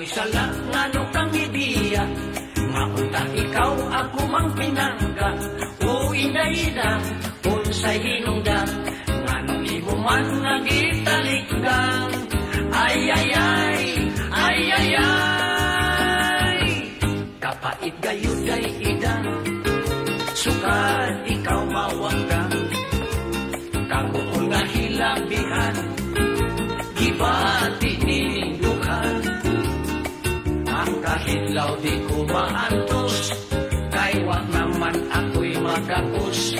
Ako'y sala nga no kang ideya, nga unta ikaw ako mang pinangga. O inay-inang, unsay hinungdan, nga nung imo man nga gitalikgang. Ay, ay, ay, ay, ay, ay. Kapait gayud ay idang, sukad ikaw mawanggang. Kabuol nga hilabihan, gibati nindukan. Ang kahitlaw di ko maantos, kay wag naman ako'y magapos.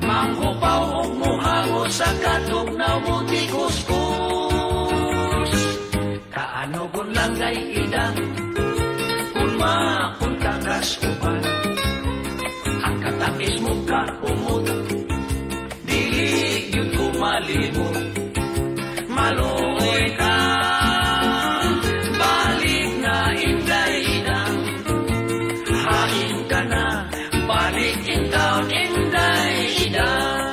Manghupaw o muhango sa katog na muti kuskus. Kaano kung lang ay idang, kung makuntagas upan. Ang katakis mo ka umot, dili yun kumalimot. Maluoy ka, balik na inday-idang. Hain ka na, balik in town inday-idang.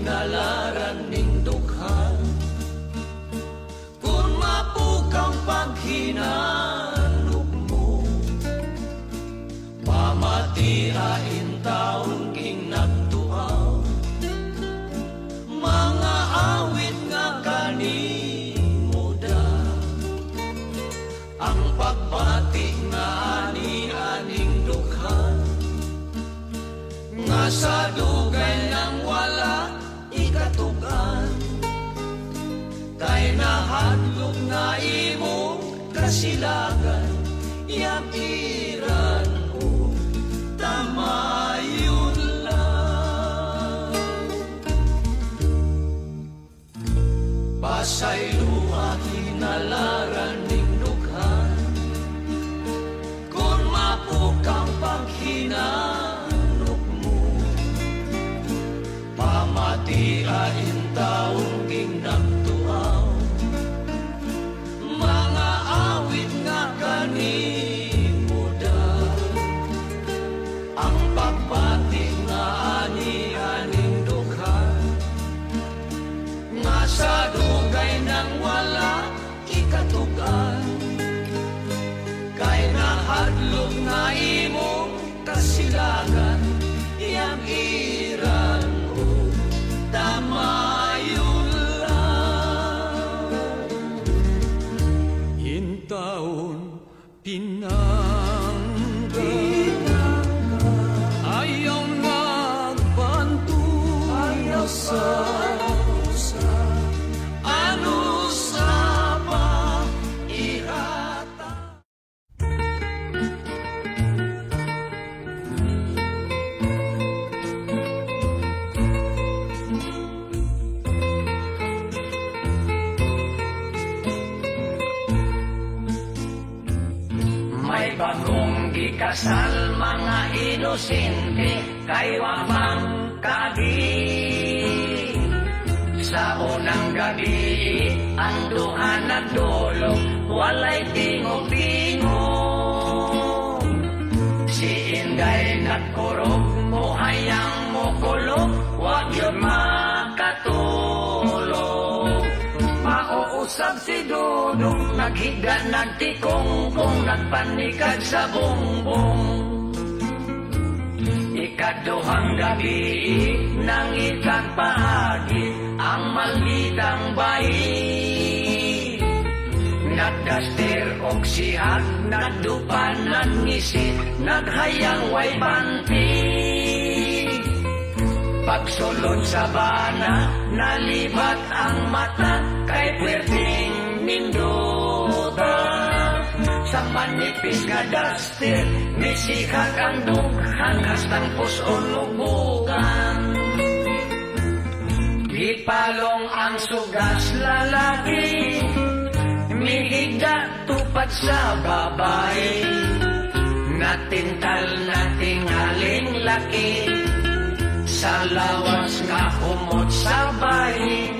Nalaran ning dukhan, kung mapukang paghinanok mo, pamatiain taon king nagtuaw, mga awit nga kanimuda, ang pagbati nga ani-aning dukhan, nga sa dugay ng wala ikatugan, kay nahadlok na imo kasilagan, yakiran o tamayon lang. Basay luha hinalaran ning dughan, kung mapukang paghinanok mo, pamatiain taong king nagtuaw, mga awit nga kanimuda, ang pagbati nga ani-aning dukhan, nga sa dugay nang wala ikatugan, kay nahadlok nga imong kasilagan, yang iran tamayon lang. Hintaon pinangga, ayaw nagbantu, ayaw sa ano sa paihata. May bagong gikasal mga inosente, kay wamang kabi. Sa unang gabi, ang duha nagdulog, walay tingog-tingog. Si Inday nagkurog, muhayang mukulog, wag yun makatulog. Mauusap si Dudong, naghiga nagtikong, kung nagpanikad sa bongbong. Ikaduhang gabi, nang ikagpahagi, ang malitang bayi. Nagdaster og sihag, nagdupan ng ngisi, naghayang way banti. Pagsulod sa bana, nalibat ang mata, kay pwerteng minduta. Sa manipis nga daster, misihag ang dughan, hastang puson lubugan. Ipalong ang sugas lalaki, Umihigda tupad sa babae, natintal na tingaling laki, sa lawas nga humot sa bahay.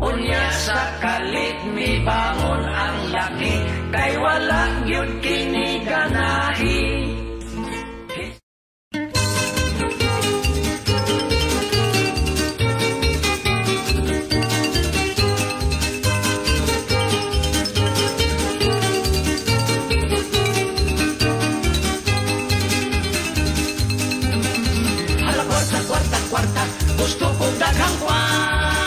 Unya sa kalit mi bangon ang laki, kay walang yun kiniganahi. Kwarta, gusto ko daghang kwarta.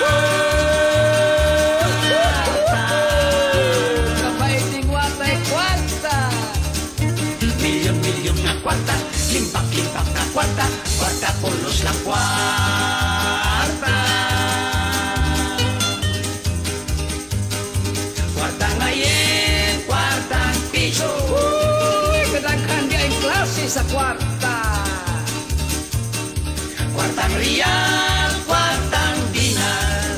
Kapaiting watay kwarta. Milyon-milyon na kwarta, limpak-limpak na kwarta, kwarta pulos lang kwarta. Kwarta ngayon, kwartang piso. Uy, kadaghan di ay klase sa kwarta. Kwartang riyal, kwartang dinar,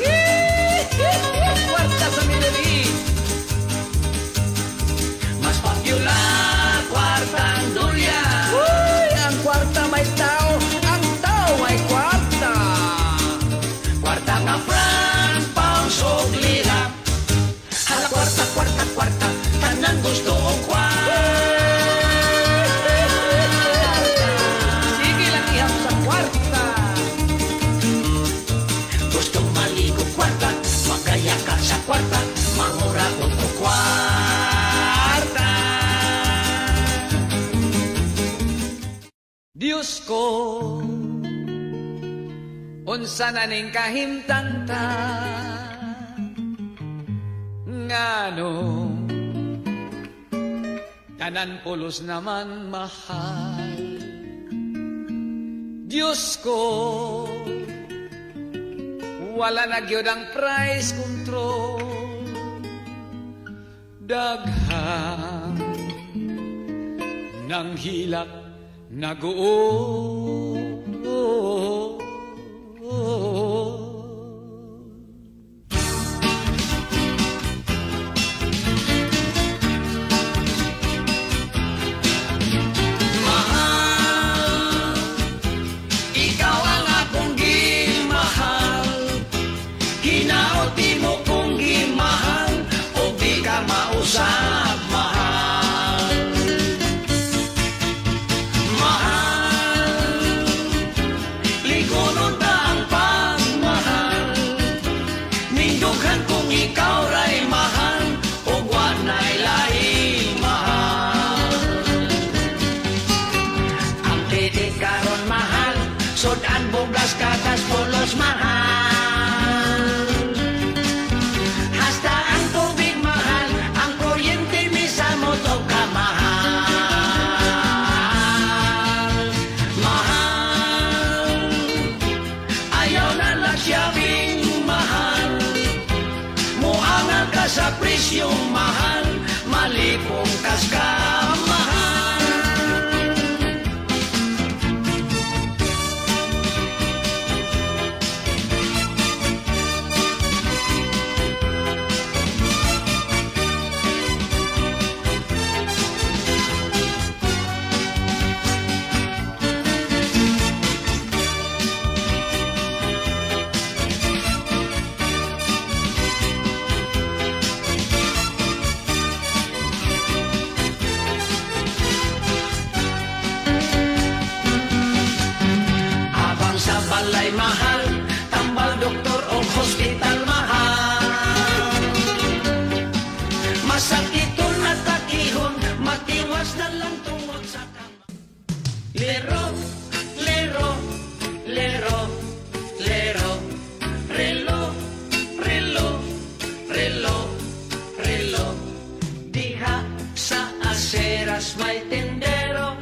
Kwarta sa Minili. mas popular, kwartang dulyan. Uy, ang kwarta may tao, ang tao may kwarta. Kwarta nga franc, pounds o lira. Hala kwarta, kwarta, kwarta, tanan gusto o kwarta. Sige lang ihap sa kwarta. Gustong maligo kwarta, magaya ka sa kwarta, mangura ko ko kwarta. Diyos ko, unsa na ning kahimtangta, ngano, tanan pulos naman mahal. Diyos ko, wala na gyud ang price control, daghang nang hilak nag-uo. Mahal, ikaw ang akong gimahal, hinaoti mo kong gimahal, o di ka mausap mahal. Mahal, ligonon ta ang pagmahal, nindughan kong ikaw ray mahal, o wanay laing mahal. Ang titik karon mahal, sudan bugas katas pulos mahal. Hasta ang tubig mahal, ang kuryente misamot o kamahal. Mahal, ayaw na lasyabing mahal, muangal ka sa presyong mahal, malipong kas ka mahal. Abang sa balay mahal, tambal doktor o hospital mahal. Masakiton at takihon, matiwas na lang tungod sa kama. Lero, lero, lero, lero, relo, relo, relo, relo. Diha sa aseras may tendero,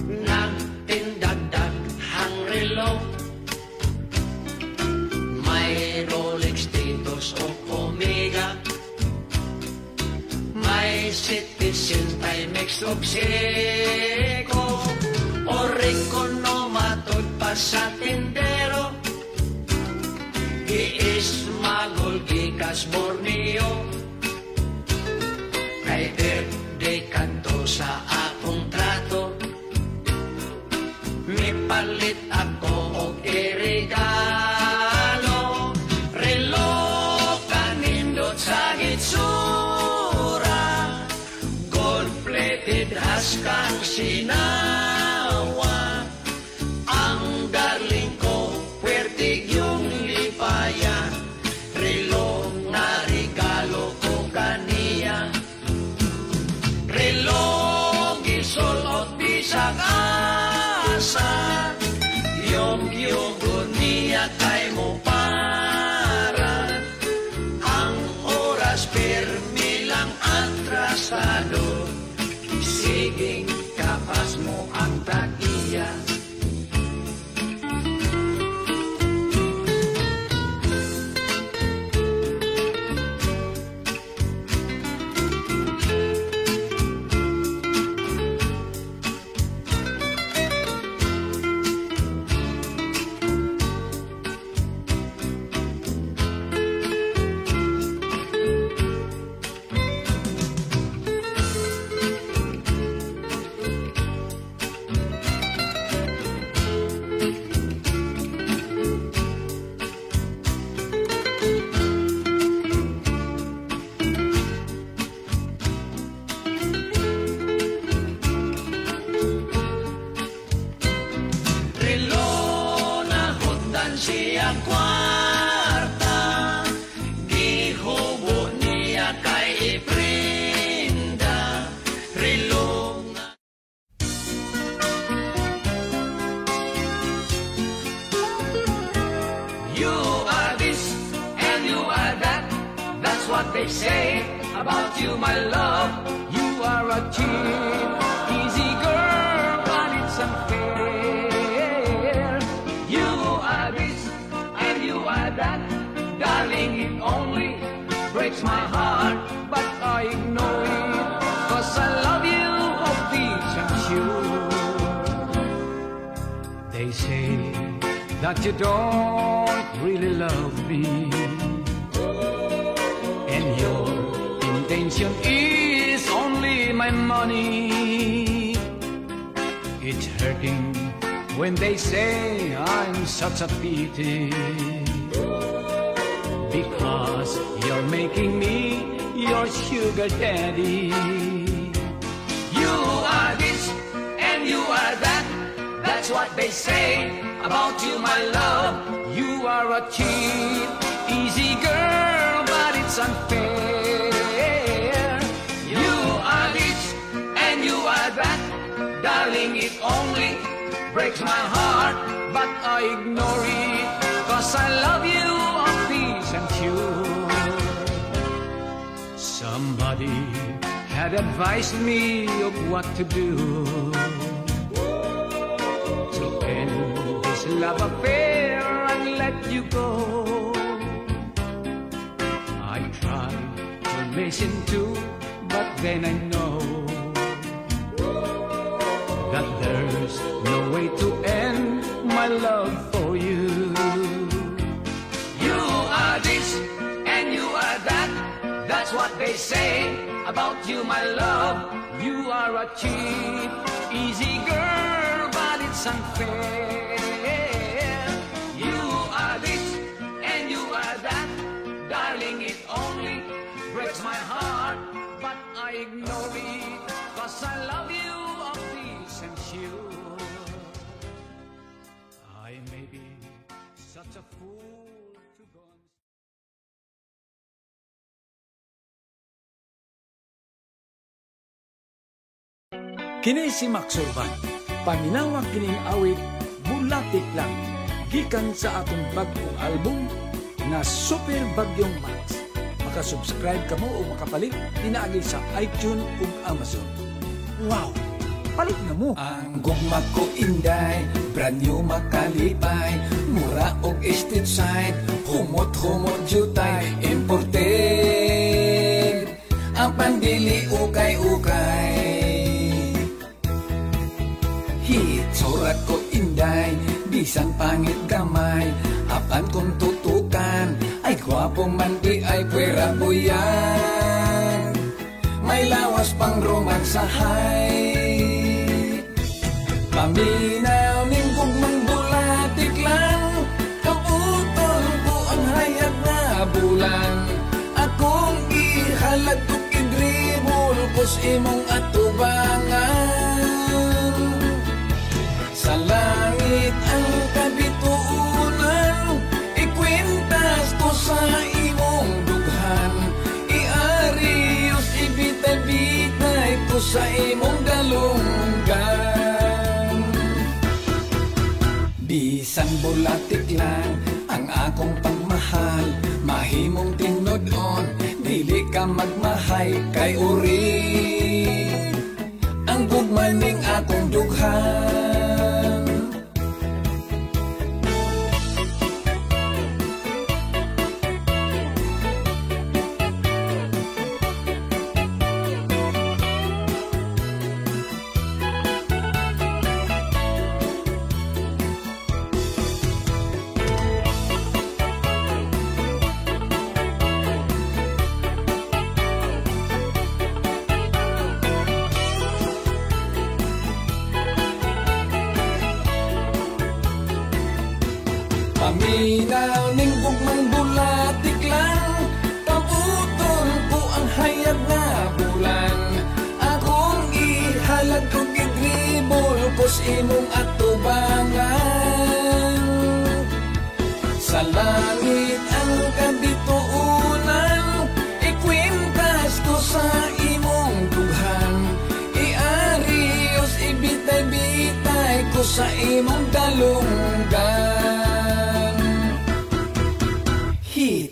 nagtindagdag hang relo. May Rolex Titos o Omega, may Citizen Timex o Seiko, o Rico no matod pa sa tendero. Ismagol gikas Borneo, kay birthday kanto sa akong trato. Mipalit ako og irigalo, relo kanindot sa gitsura, gold-plated haskang sinawa. Ang darling ko, puwertig yung lipaya, relo nga regalo ko kaniya. Relo gisulot bisag asa, yung niya kay mo para. Ang oras permi lang atrasado, siging kapas mo ang tagiya. What they say about you, my love. You are a cheap, easy girl, but it's unfair. You are this and you are that, darling, it only breaks my heart, but I ignore it, 'cause I love you, of this I'm sure. They say that you don't really love me, and your intention is only my money. It's hurting when they say I'm such a pity, because you're making me your sugar daddy. You are this and you are that, that's what they say about you, my love. You are a cheap, easy girl, but it's unfair. You are this and you are that, darling, it only breaks my heart, but I ignore it, 'cause I love you, of this I'm sure. Somebody had advised me of what to do to end this love affair and let you go. I tried to listen to, but then I know that there's no way to end my love for you. You are this and you are that, that's what they say about you, my love. You are a cheap, easy girl, but it's unfair. You are this and you are that, darling, it only breaks my heart, but I ignore it, 'cause I love you, of this I'm sure. I may be such a fool to go on. Kini si Max Urban, paminawag kining awit, Bulatik Lang, gikan sa atong bagong album na Super Bagyong Max. Makasubscribe ka mo o makapalit, dinaagi sa iTunes ug Amazon. Wow! Palit na mo! Ang gugma ko inday, brand new makalipay, mura og estate side, humot-humot jutay, imported, ang pandili ukay-ukay. Surat ko inday, bisan pangit gamay, apan kung tutukan, ay gwapo man di ay pwera buyan. May lawas pang romansahay. Paminaw ning gugmang bulatik lang, kaputol ko ang hayag na bulan. Akong ihalag ko kidribol kus imong atubangan. Sa langit ang kabituunan, ikwintas ko sa imong dughan. Iarios ibitay-bitay ko sa imong dalunggan. Bisan bulatik lang ang akong pagmahal, mahimong tinod-on, dili ka magmahay kay uri ang gugmaning akong dughan. Paminaw ning gugmang bulatik lang, kaputol ko ang hayag na bulan. Akong ihalag ko gidribol kus imong atubangan. Sa langit ang kabituunan, ikwintas ko sa imong dughan. Iarios ibitay-bitay ko sa imong dalunggan.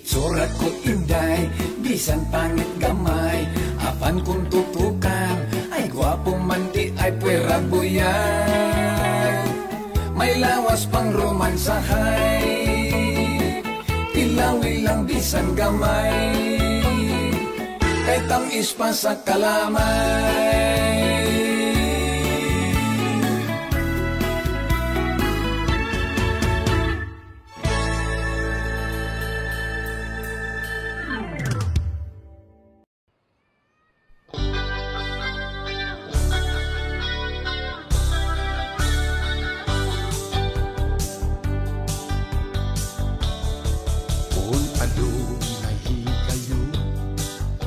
Surat ko inday, bisan pangit gamay, apan kung tutukan, ay gwapo man di ay pwera buyan. May lawas pang romansahay, tilawi lang bisan gamay, kay tamis pa sa kalamay.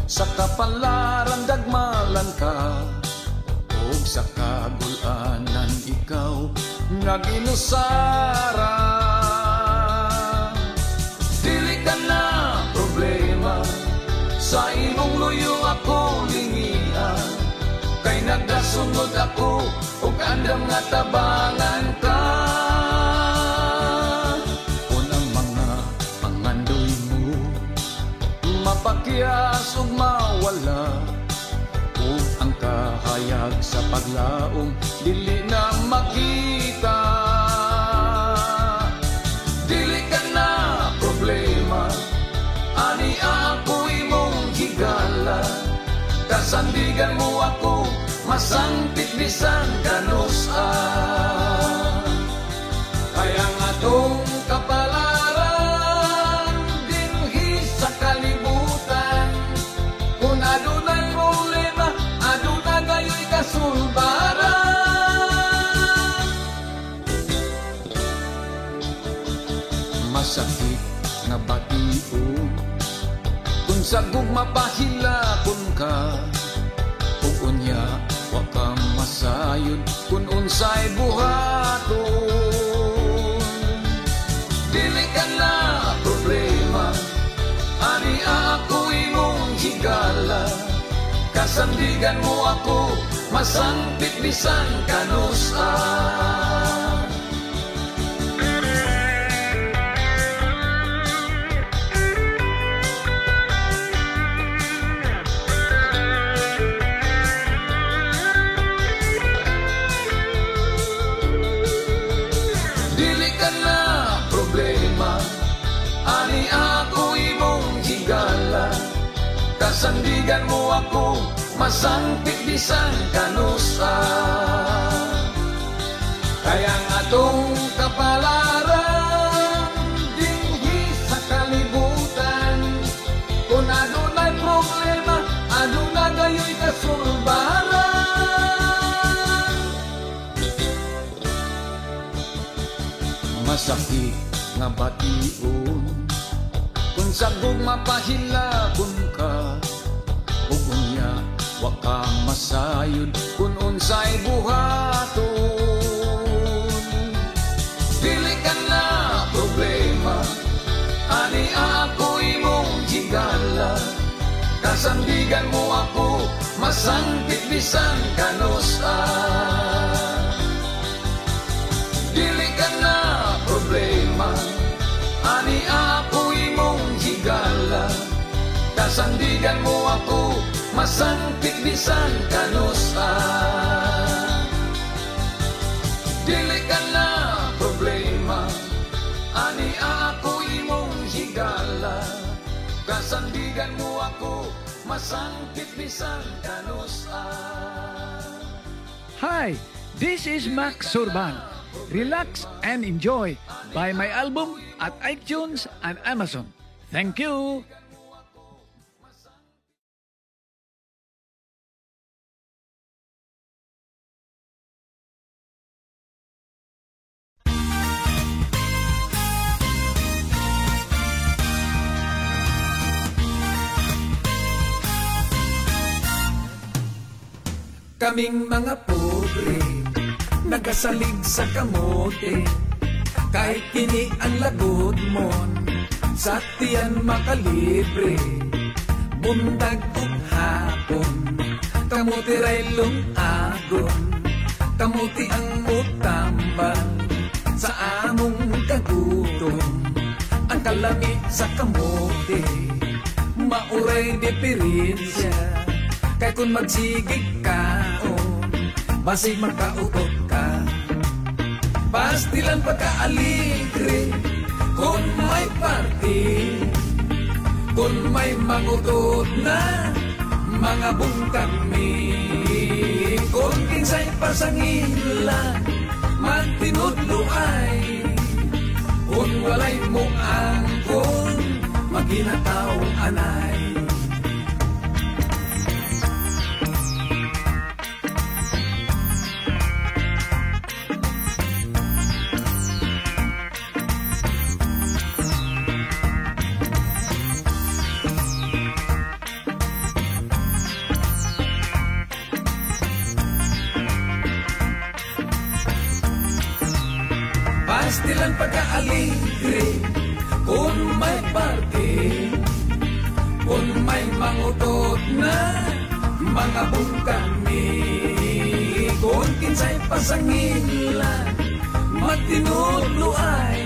Sa kapalaran dagmalan ka, ug sa kagulanan ikaw naginusara. Dili ka na problema, sa imong luyo ako lingian. Kay nagdasunod ako, ug andam nga tabangan ka. Unang mga pangandoy mo, mapakyas ug mawala, ug ang kahayag sa paglaong dili na makita. Dili ka na problema, ani ako imong higala. Kasandigan mo ako, masangpit bisan kanusan. Kaya nga atong kapalaran dinhi sa kalibutan. Kung adunay problema, aduna gayo'y kasulbaran. Masakit nga batiun, kung sa gugma pahilakon ka, ug unya wa ka masayod kung unsay buhaton. Dili ka na problema, ani ako imong higala. Kasandigan mo ako, masangpit bisan kanusan. Dili ka na problema, ani ako imong higala. Kasandigan mo ako, masangpit bisan kanusan. Kaya nga atong kapalaran dinhi sa kalibutan. masakit nga bation. Kung sagog mapahilabon ka, ug unya wa ka masayod kung unsay buhaton. Dili ka na problema, ani ako imong higala. Kasandigan mo ako, masangkit bisan kanusa. Dili ka na problema, ani ako imong higala. Kasandigan mo ako, masangkit bisan kanusa. Dili ka na problema, ani ako imong higala. Kasandigan mo ako, masangkit bisan kanusa. Hi, this is Max Surban. Relax and enjoy. Buy my album at iTunes and Amazon. Thank you. Kaming mga pobre, nagasalig sa kamote, kahit kini ang lagod mon, sa tiyan makalibre. Buntag ug hapon, kamote ray lungagon, kamote ang mutambal sa among kagutom. Ang kalami sa kamote, mauray diferensya. Kay kung magsigig ka, basig makautot ka. Pastilan pagka-aligre, kung may party, kung may mangutot na mga bungkang mi. Kung kinsay pasangila, magtinudluay. Kung walay mo angkon, maginataw anay. Pastilan pagka-aligre, kung may party, kung may mangutot na mga bungkang mi. Kung kinsay pasangila, magtinudluay.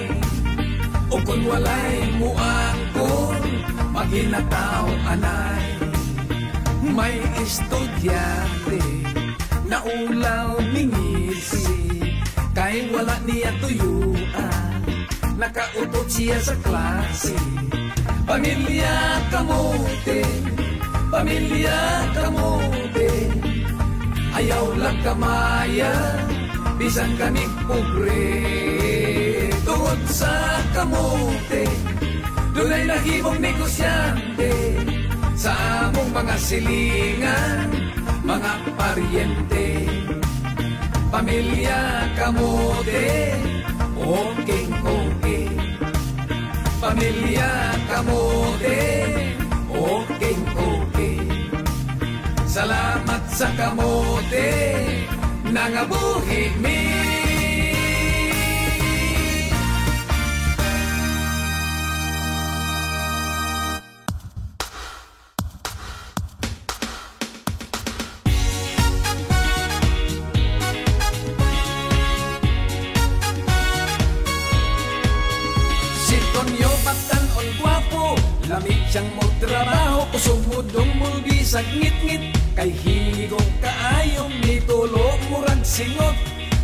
O kung walay muangkon, maghinataw anay. May estudyante na ulaw ningisi, kay wala niya tuyuan, nakautot siya sa klase. Pamilya kamote, pamilya kamote, ayaw lang kamaya, bisan kami pobre. Tungod sa kamote, dunay nahimong negosyante, sa among mga silingan, mga paryente. Pamilya kamote, okay, okay. Pamilya kamote, okay, okay. Salamat sa kamote, nangabuhi mi. Lamig siyang mo trabaho, kusog mo dumul bisag ngit-ngit. Kay higong kaayong nitulo murag singot.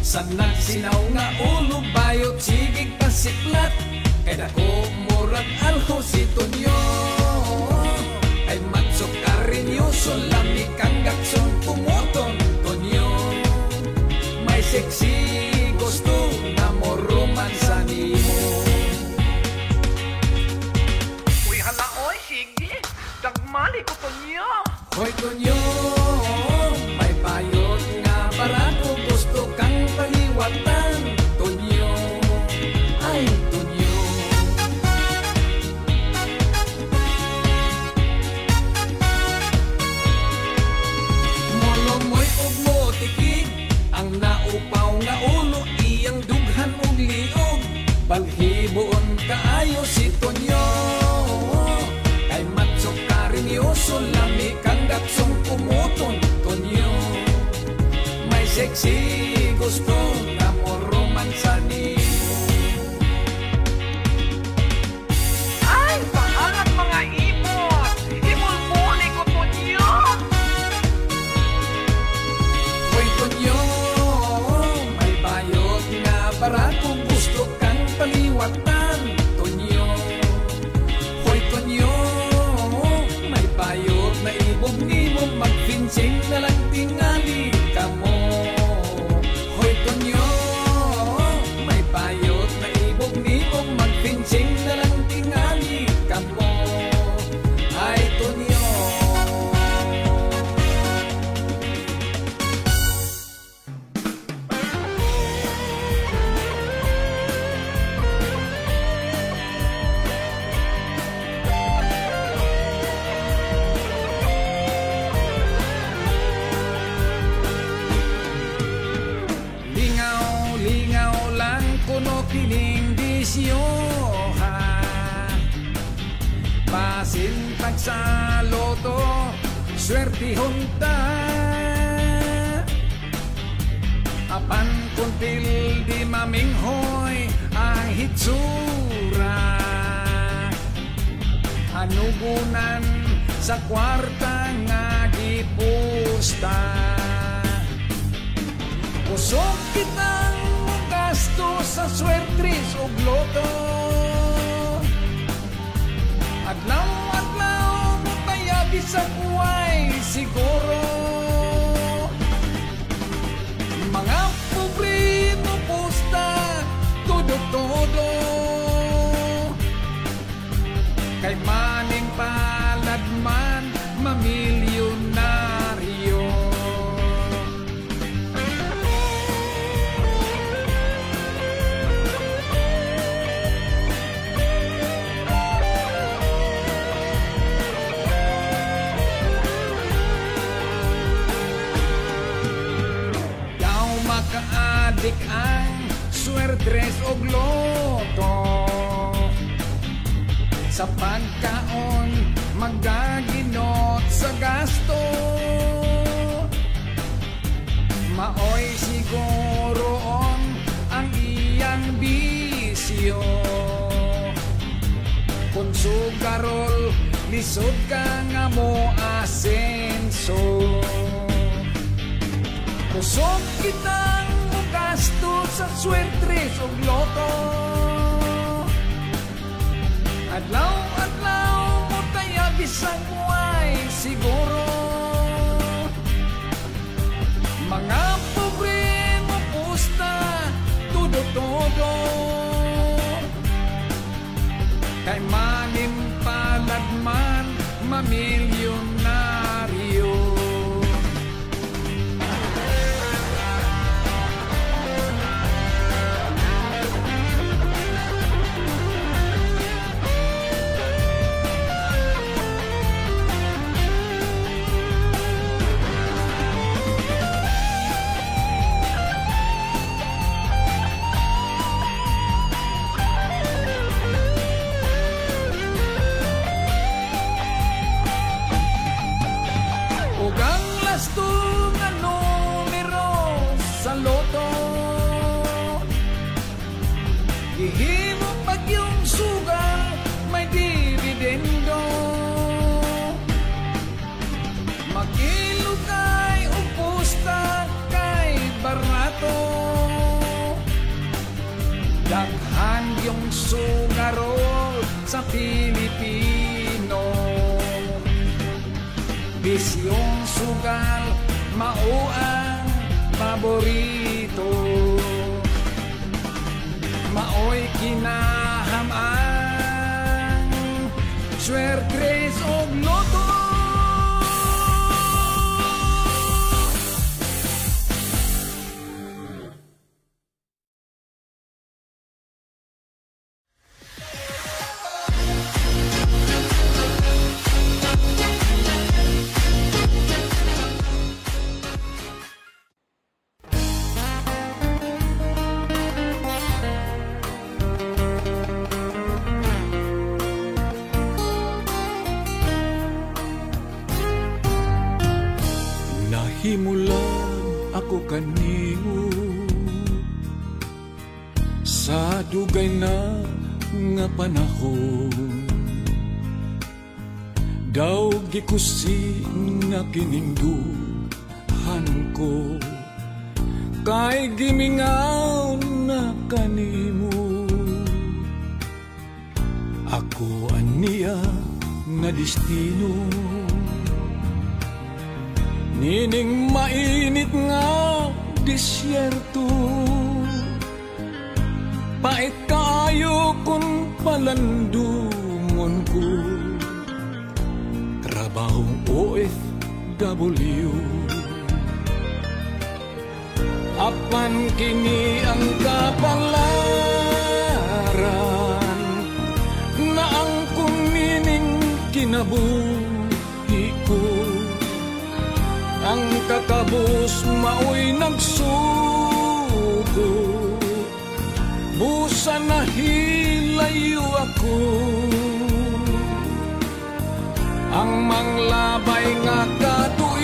Sa nagsinaw nga ulo bayot sigig pasiklat. Kay dako murag alho si Tonyo, ay matsok karinyoso, lamig kang gaksong pumoton. Tonyo, may sexy gusto na mo romansa nimo. Dagmali ko Tonyo. Hoy Tonyo, may bayot nga barato, gusto kang paliwatan. Tonyo, ay sexy gusto nga mo romansa nimo. Ay, paangat mga imot! Imulmuli ko po niyo! Hoy Tonyo, may bayot nga para kung gusto kang paliwatan, Tonyo. Hoy Tonyo, may bayot na ibog nimo, mag-fencing na lang tingali ka mo. Hoy Tonyo, may bayot na ibog nimo, mag-fencing na lang tingali ka mo. Ay Tonyo. Lingaw lang kuno kining disyoha, pasintag sa loto, swerte hunta. Apan kuntil di maminghoy ang hitsura, anugunan sa kwarta nga gipusta. Usok kitang gasto sa swertris o gloto, adlaw-adlaw mo tayabi sa kuway siguro. Mga pobre mo pusta, todo-todo, kay maning palad man mamilyonaryo. Kaadik ang swertres o gloto, sa pagkaon magaginot sa gasto. Maoy siguro ang iyang bisyo, kung sugarol lisod ka nga mo asenso. Kusog kitang gasto sa swertres o gloto, adlaw-adlaw mo tayabi sa kuway siguro. Mga pobre mo pusta, todo-todo, kay manim palad man mamilyonaryo. Ihimo pag yung sugal may dividendo, mag-ilog kay upusta kay barato. Daghan yung sugarol sa Pilipino, bisyong sugal mao ang paborito. Maoy kinahamang swertres o gloto. Himulan ako kanimo sa dugay na nga panahon. Daw gikusi nga kinindughan ko, kay gimingaw na kanimo. Ako aniya nga destino, nining mainit nga disyerto. Pait kaayo kung palandungon ko, trabahong OFW. Apan kini ang kapalaran, na ang kumining kinabuhi ko. Ang kakabus mao'y nagsuko, busa na hilayo ako. Ang manglabay nga katuigan,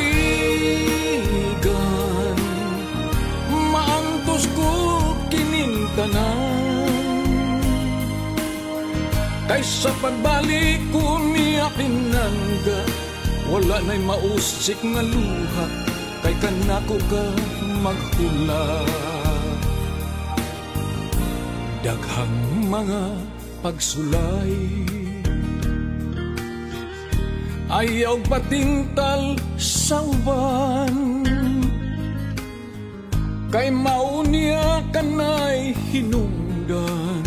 maantos ko kining tanan. Kaysa pagbalik ko niya pinangga, wala na'y mausik nga luha, kay kanako ka maghula. Daghang mga pagsulay, ayaw patintal sa uban, kay maunya kanay hinungdan.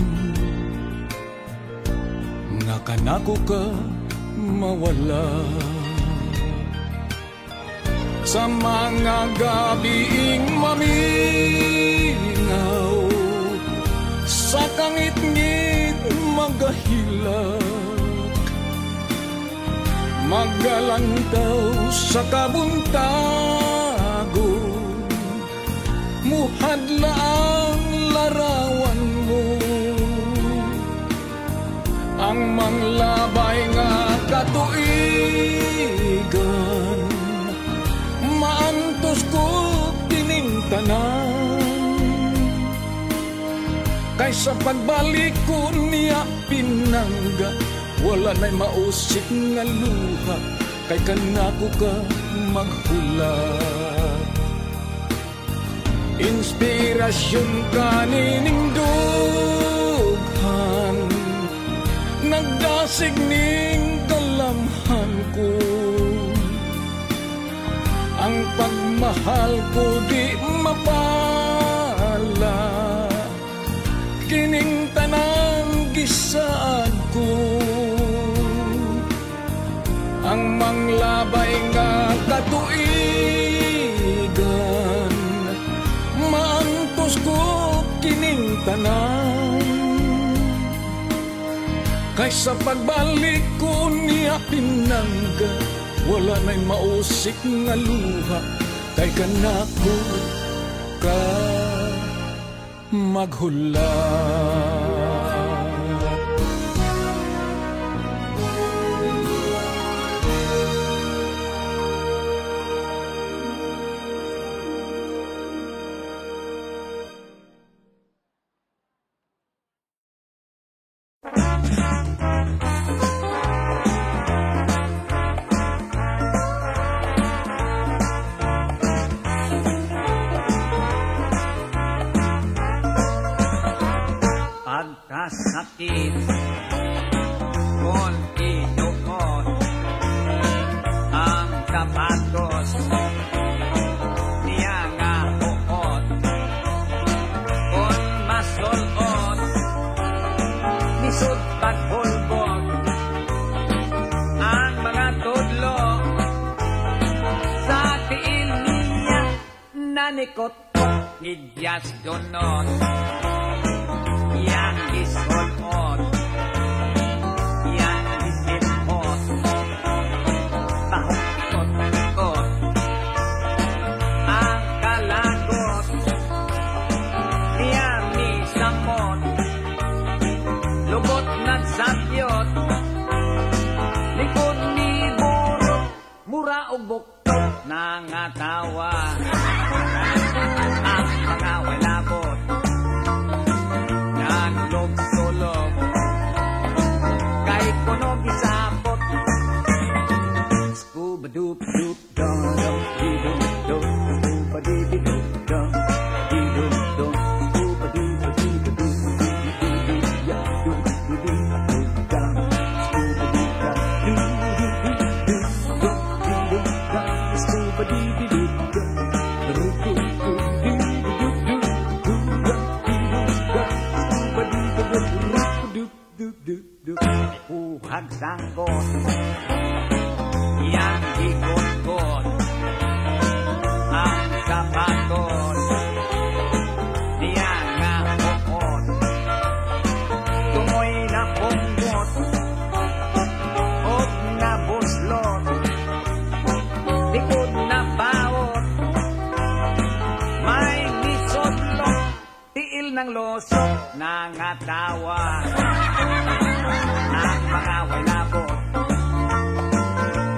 Nga kanako ka mawala, sa mga gabiing maminaw, sa kangit-ngit magahilak, magalantaw sa kabuntagon, muhadla ang larawan mo. Ang manglabay nga katuigan, maantos ko kining tanan. Kaysa pagbalik ko niya pinangga, wala na'y mausik nga luha, kay kanako ka maghula. Inspirasyon ka nining dughan, nagdasig ning kalamhan ko. Ang pagmahal ko di mapala, kining tanang gisaad ko. Ang manglabay nga katuigan, maantos ko kining tanan. Kaysa pagbalik ko niya pinangga, wala na'y mausik nga luha, kay kanako ka maghula. Pagkasakit kung inuot ang kapatos niya nga uot, kung masulot nisod pagbulbog ang mga tudlo sa tiil niya nanikot gidyas donot. Yang disulot, yang disipot, tahong-ikot-ikot, ang kalagot, yang nisamot, lubot nagsakyot, likod ni buro, mura o buktot, nangatawa. Sangkot yang ikot-kot ang sapatos niya nga bukot tumoy na punggot o na buslot likod na bawot may nisodlot tiil ng losot nangatawa ang mga walabot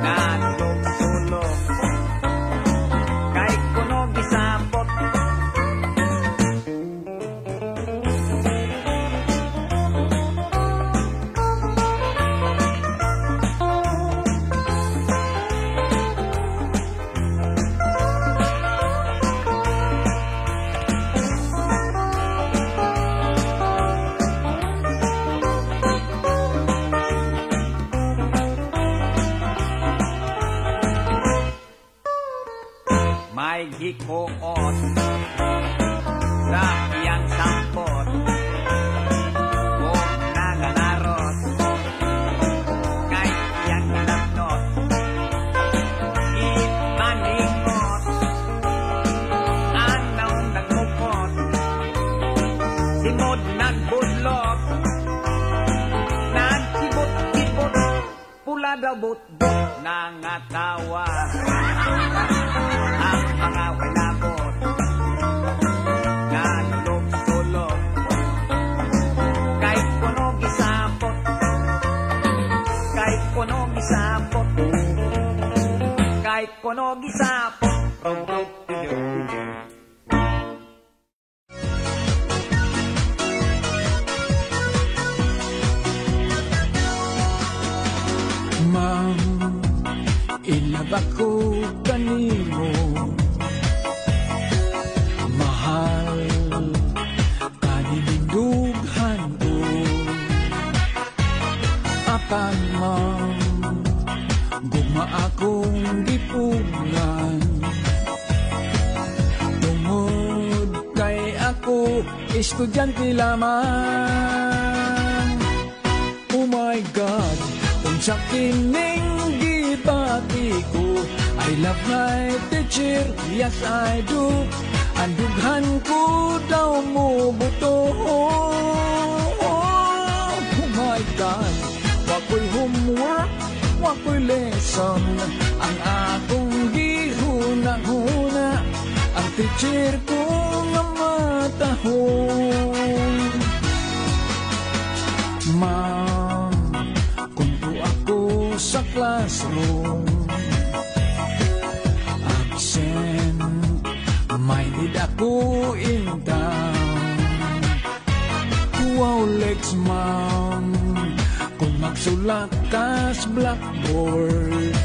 nanulog-sulog kay kuno gisapot may hikoot sa iyang sampot o nanganarot kay iyang nabnot ipaningot anaw nagmukot simod nagbudlot nagkibot-kibot pula daw butbot nangatawa ang mga walabot nanulog-sulog kay kuno gisapot kay kuno gisapot kay kuno gisapot Ma'am, ilabak ko kanimo mahal kanilindughan ko apan ma'am guma akong gipunan tungod kay ako estudyante lamang. Oh my God, unsa kining gibati ko, I love my teacher, yes I do. Andughan ko daw mo buto. Oh my God, wako'y homework, wako'y lesson. Ang akong gihuna-huna, ang teacher ko nga matahong. Ma'am, kung po ako sa classroom, absent, minded ako in town. Wow, legs ma'am, kung magsulat ka sa blackboard,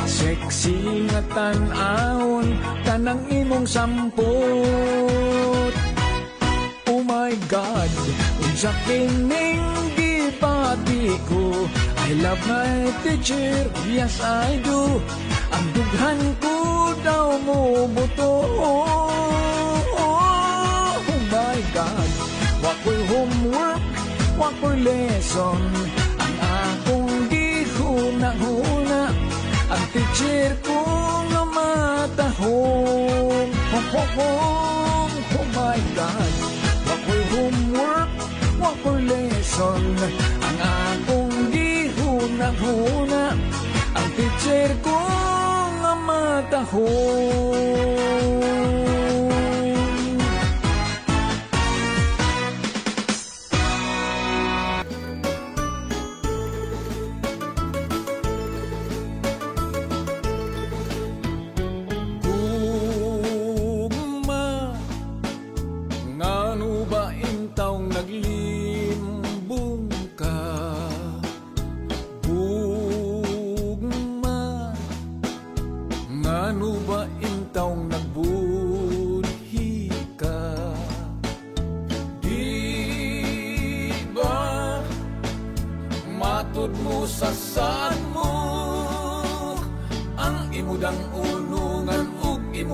sexy nga tan-awon, tanang imong sampot. Oh my God, unsa kining gipati ko, I love my teacher, yes I do. Ang dughan ko daw mo buto. Oh my God, wako'y homework, wako'y lesson. Ang akong gihuna-huna, ang teacher ko nga matahong. Oh my God, wako'y homework, wako'y lesson. Ang akong gihuna-huna, ang teacher ko nga matahong. Guma, ngano ba intaw naglimbong ka? Guma, ngano ba intaw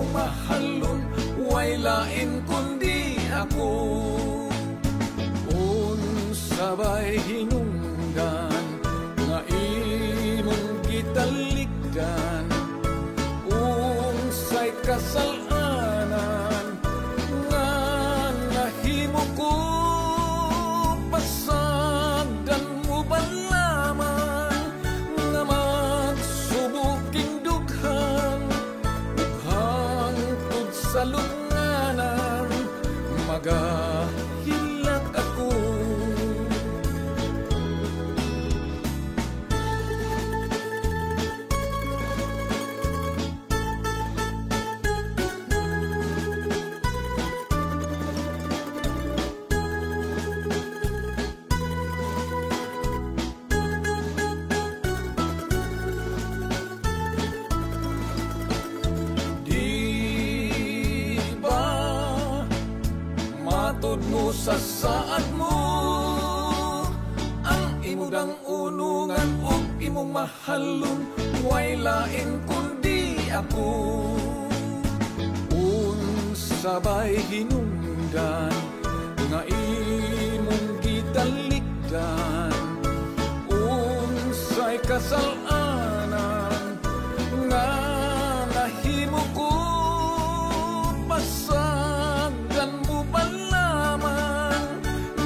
imong mahalon, way lain kundi ako. Unsabay hinungdan, nga imong gitalikdan, unsay kasalanan, nga nahimo ko pasagdan mo ba lamang, nga magsubuking dughan, hangtod sa lunganan, magahilak ako. Mo sa saad mo, ang imudang unungan o imong mahalon, way lain kundi ako. Unsabay hinungdan, nga imong gitalikdan, unsay kasalanan, nga nahimo ko pasagdan mo ba lamang,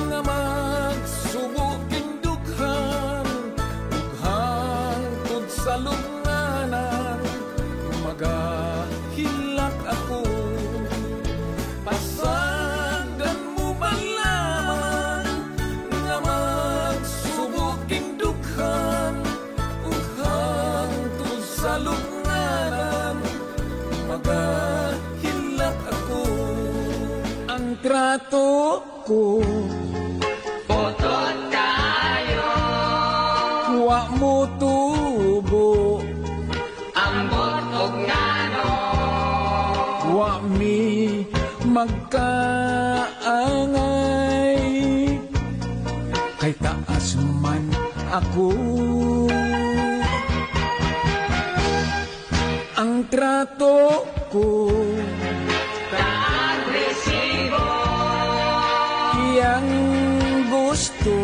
nga magsubuking dughan, hangtod sa lunganan, magahilak ako. Pasagdan mo ba lamang, nga magsubuking dughan, hangtod sa lunganan, magahilak ako. Ang trato ko, Putot tayo, wa mo tubo, ambot og ngano, wa mi magkaangay, kay taas man ako. Ang trato ko, taang resibo, iyang gusto,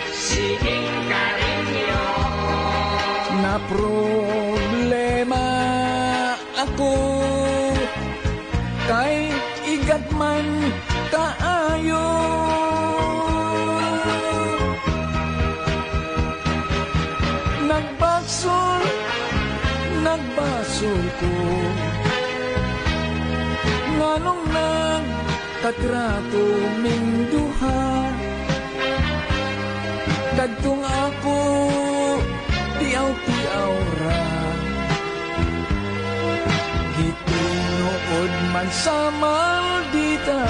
siging karinyo, na problema ako, kay igat man kaayo. Nagbasol ko, nganong nagkatrato ming duha, dagtong ako tiaw-tiaw ra, gitunood man sa maldita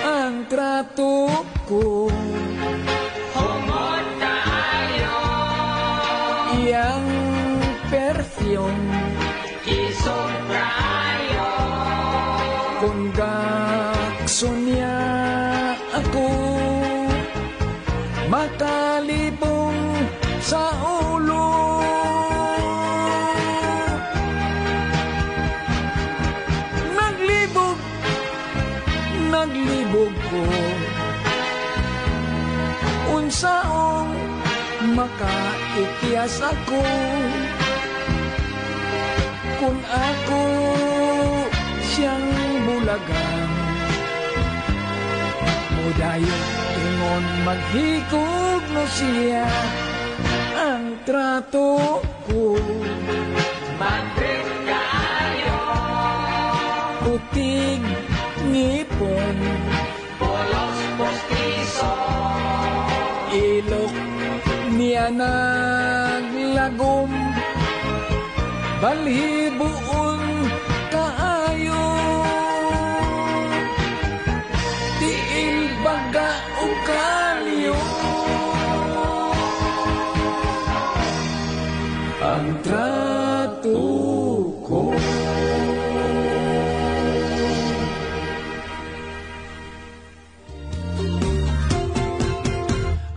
ang trato ko. humot tayo, Iyang perfume, isog tayo, kung gaksunya ako, makalibong sa ulo. Naglibog ko, unsaong makaikyas ako, kung ako siyang bulagan. Mudayon ingon maghikog no siya ang trato ko. madrid kayo, Putig ngipon, polos postiso, ilok niya naglagom, balhibuon kaayo, tiil baga o kalyo. Ang trato ko.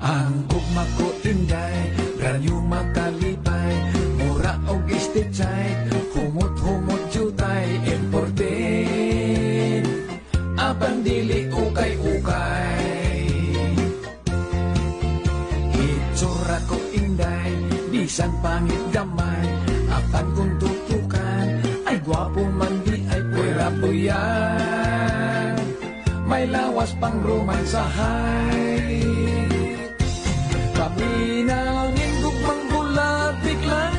Ang gugma ko inday, ranyo makalipay, mura og istitsay, humot bisan pangit gamay, apan kung tutukan, ay gwapo man di ay pwera buyan. May lawas pang romansahay, paminaw ng gugmang bulat biglang,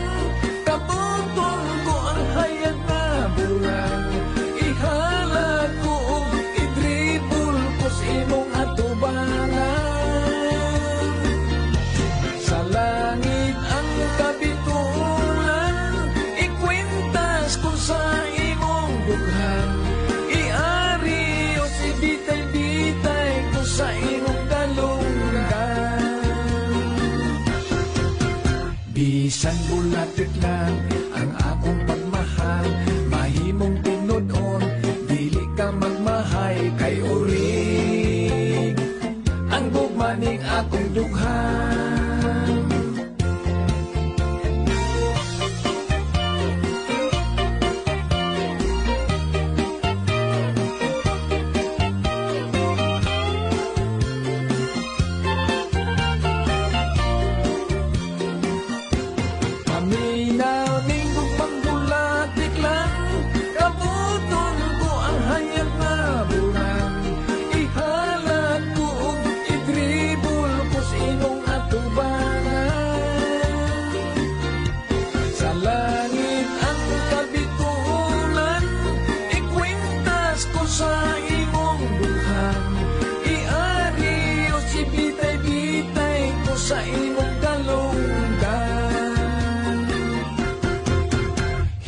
kabutong ko ang hayag na bulan. Ihalat ko o idribul ko sa imong atubangan. Sa langit ang kabitulan, ikwintas ko sa imong dughan. Iari o si bitay-bitay ko sa imong dalunggan. Bisan bulatit lang ang akong pagmahal, mahimong tinudon, dili ka magmahay kay urig ang gugmaning akong dughan. Paminaw ning gugmang bulat biglang, kabuton ko ang hayag na bulan. Ihalat ko o idribul ko sa imong atubangan. Sa langit ang kabitulan, ikwintas ko sa imong dughan. Iari o si bitay-bitay ko sa imong dalunggan.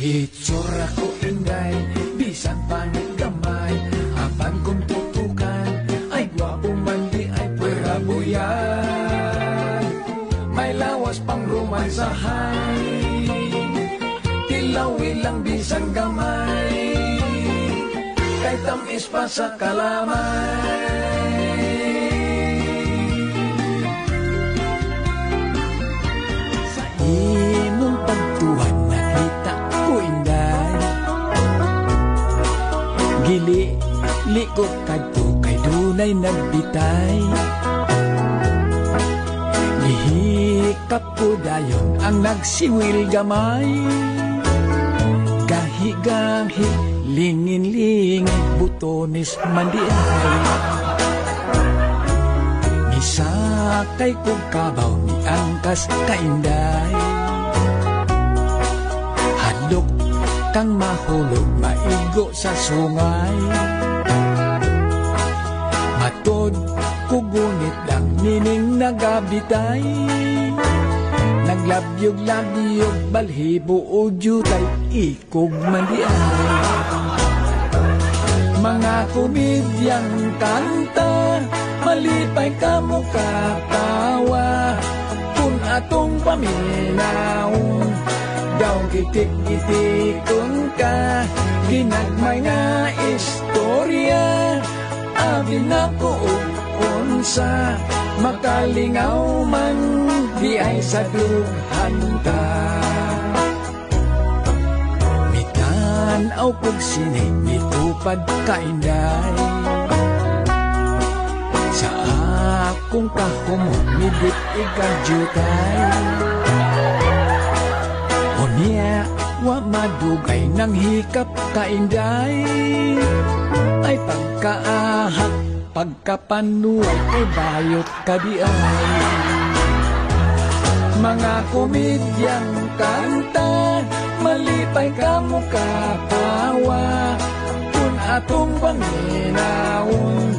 Hitsura ko inday, bisan pangit gamay, apan kung tutukan, ay gwapo man di ay pwera buyan. May lawas pang romansahay, tilawi lang bisan gamay, kay tamis pa sa kalamay. Sa imong pagtuhan nakita ko inday, gili likot kadto kay dunay nagbitay. Gihikap ko dayon ang nagsiwil gamay, gahi-gahi lingin-lingin butonis mandiay. Misakay kong kabaw ni angkas kainday, hadlok kang mahulog maigo sa sungay. Matod kugunit lang nining nagabitay, naglabyog-labyog balhibo o jutay ikog mandiay. Mga komedyang kanta, malipay ka mo katawa, kung atong paminawon daw gitik-gitikon ka, ginagmay nga istorya, abi na ko unsa, makalingaw man di ay sa dughan ta. Mitanaw kog sinig mitupad kainday, sa akong kahumon midit ikadyutay. Unya wa madugay ng hikap kainday, ay pagkaahak pagkapanuay kay bayot kadiay. Mga komedyang kanta, malipay ka mo katawa, kung atong paminawon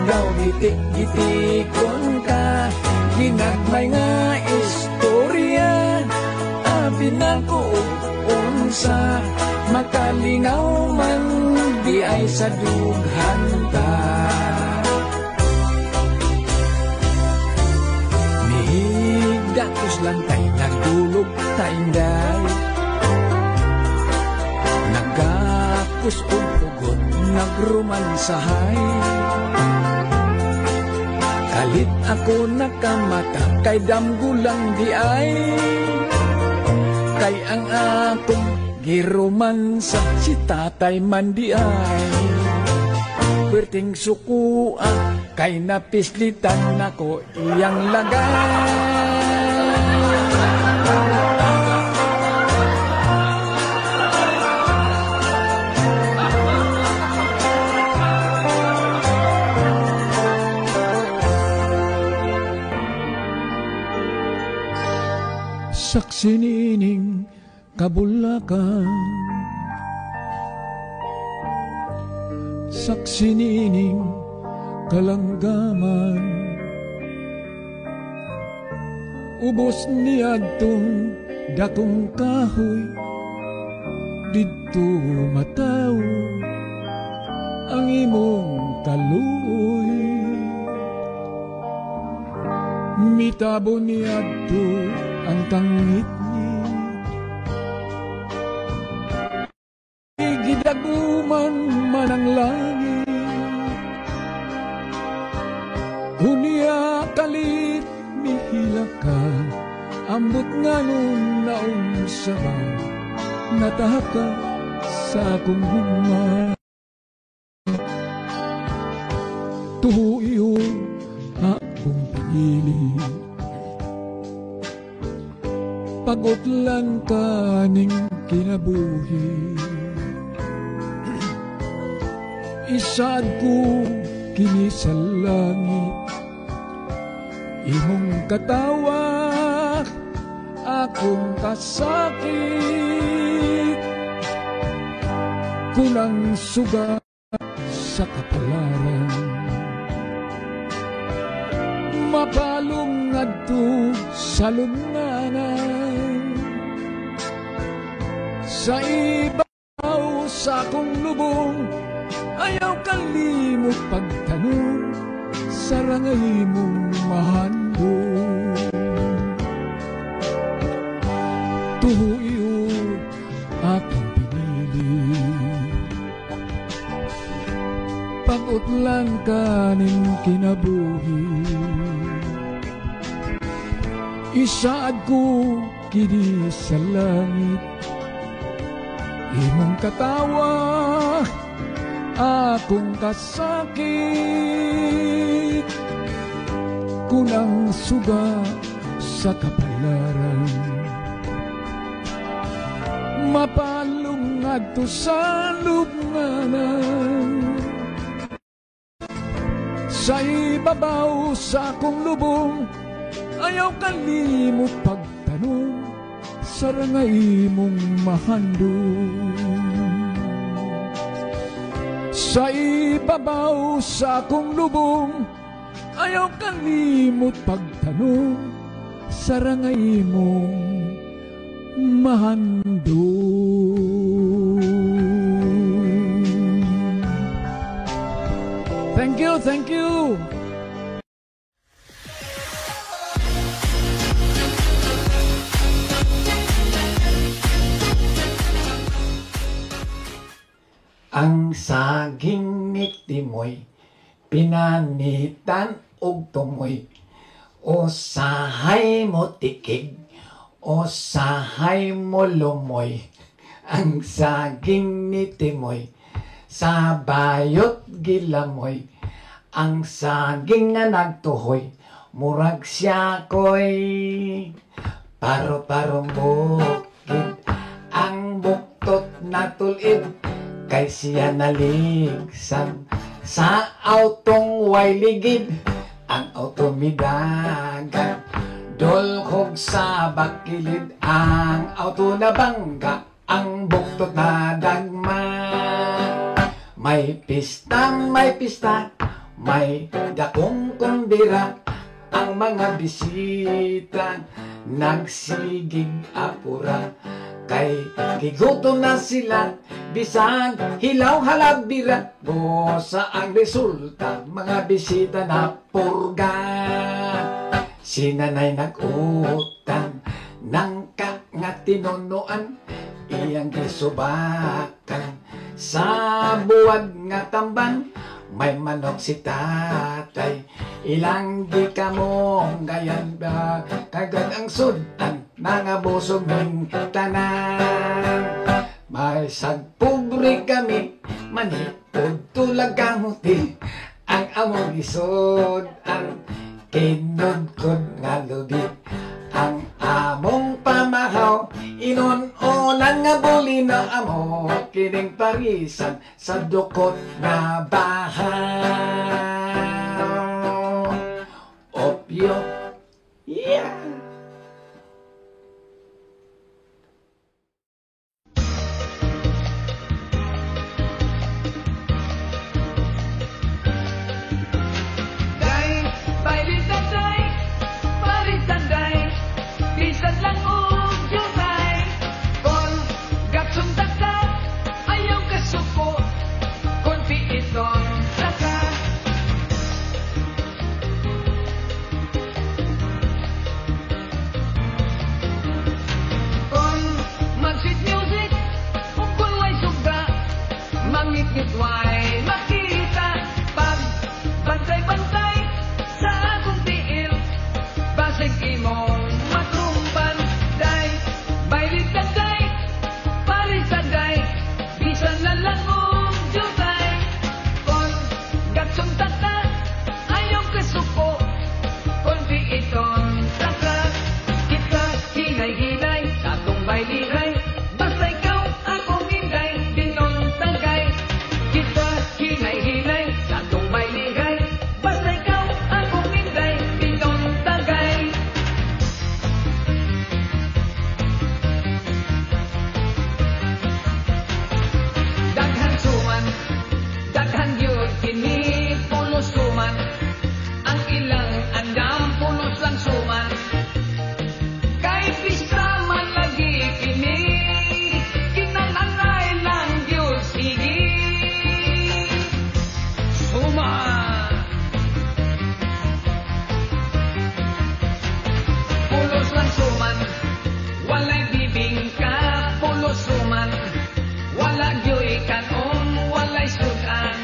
daw gitik-gitikon ka, ginagmay nga istorya, abi na ko unsa, makalingaw man di ay sa dughan ta. Mihigdatos lang tay nagdulog tainday, nagakos og pugot nagrumansahay. Kalit ako nakamata kay damgulang di ay, kay ang akong giromansa si tatay man di ay. Perting sukua kay napislitan ako iyang lagay. sinining kabulakan, saksinining kalanggaman, ubos niya tong dakong kahoy, dito mataw ang imong kaluoy. Mitabo niya to ang tangit ni, gidaguman man ang langit, unya kalit mihila ka, ambot nga nung naong saba, natahaka sa akong huma. Tuho iyo akong pinili, pagod lang ka ning kinabuhi. Isad ko kini sa langit, imong katawa akong kasakit, kulang suga sa kapalaran, mapalong ngadto sa lungnanan, sa ibaw sa akong lubong, ayaw kalimot pagtanong, sarangay mong mahandong. Tuho iyo akong pinili, pagod lang ka ning kinabuhi. Isaad ko kini sa langit, imong katawa akong kasakit, kulang suga sa kapalaran, mapalong ngadto sa lubnganan, sa ibabaw sa akong lubong, ayaw kalimot pagtanong, sarangay mong mahandong. Sa ibabaw sa akong lubong, ayaw kalimot pagtanong, sarangay mong mahandong. Thank you, thank you. Ang saging ni Timoy, pinanitan og tumoy, o sahay mo tikig, o sahay mo lumoy. Ang saging ni Timoy, sa bayot gilamoy, ang saging nga nagtuhoy, murag siya ko'y paro-parong bukid, ang buktot natulid, kay siya naligsan sa autong way ligid, ang auto midagan, dolhog sa bakilid, ang auto na bangga, ang buktot na dagma. May pista, may dakong kundira, ang mga bisita nagsigig apura, kay gigutom na sila, bisag hilaw halabira, bosa ang resulta, mga bisita na purga. Sinanay nag-utang nang ka nga tinunuan, iyang gisubakan sa buwag nga tamban, may manok si tatay, ilang di ka mong gayan ba, kagad ang sudan, nangabusog ng tanan. May sagpubri kami, manipod tulag kamuti, ang among isod, ang kinudkod nga lubi, ang among pamahaw, inon-onan nga buli na amo, kining parisan sa dukot nga bahaw. Opyo, yeah! pangit-ngitway makita pag bantay-bantay sa akong tiil basig imong matrumban day baylit ka day palit sa day bisan lalangong jutay kon gatsunta ka ayong kasuko kon di iton taka kita hinay-hinay sa atong baylihay basta ikaw akong hinday dinon tagay kita hinay-hinay sa atong baylihay basta ikaw akong hinday dinon tagay daghan suman daghan yun kini pulos suman ang ilang andam pulos lang suman kay pista man lagi kini kinananay lang yun sige suman pulos lang suman walay bibingka pulos suman wala gyoy kanon walay sudan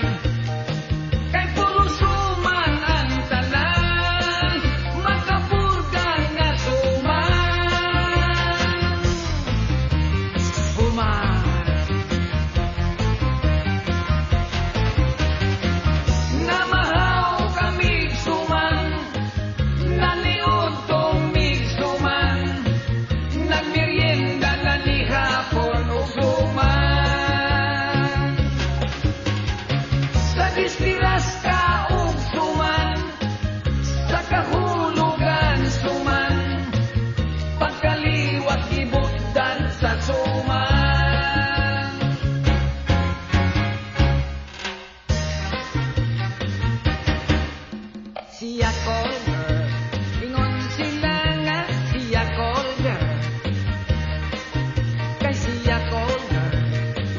kay pulos suman ang tanan makapurgan nga suman suman namahaw kamig suman naniud tumig suman nagmerienda nanihapon ug suman sa distiras ka ug suman sa kahulugan suman pagkaliwat gibutdan sa suman siya colder ingon sila nga siya colder kay siya colder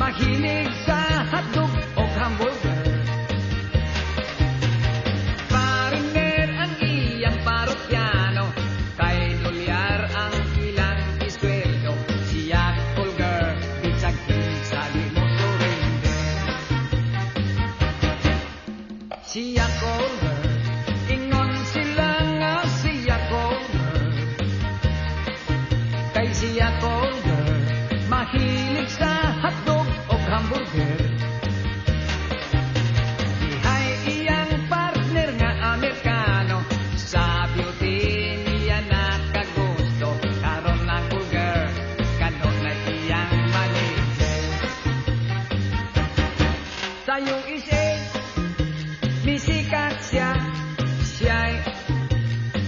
mahilig sa hotdog o hamburger pariner ang iyang parokyano kay dolyar ang ilang isweldo siya colder bisag kinsa di mo surrender siya colder ingon sila nga siya colder kay siya colder mahilig sa hotdog o hamburger dihay iyang partner nga Amerikano sa beauty niya nakagusto karon na colder kanon na iyang manager tayo isip misikat siya'y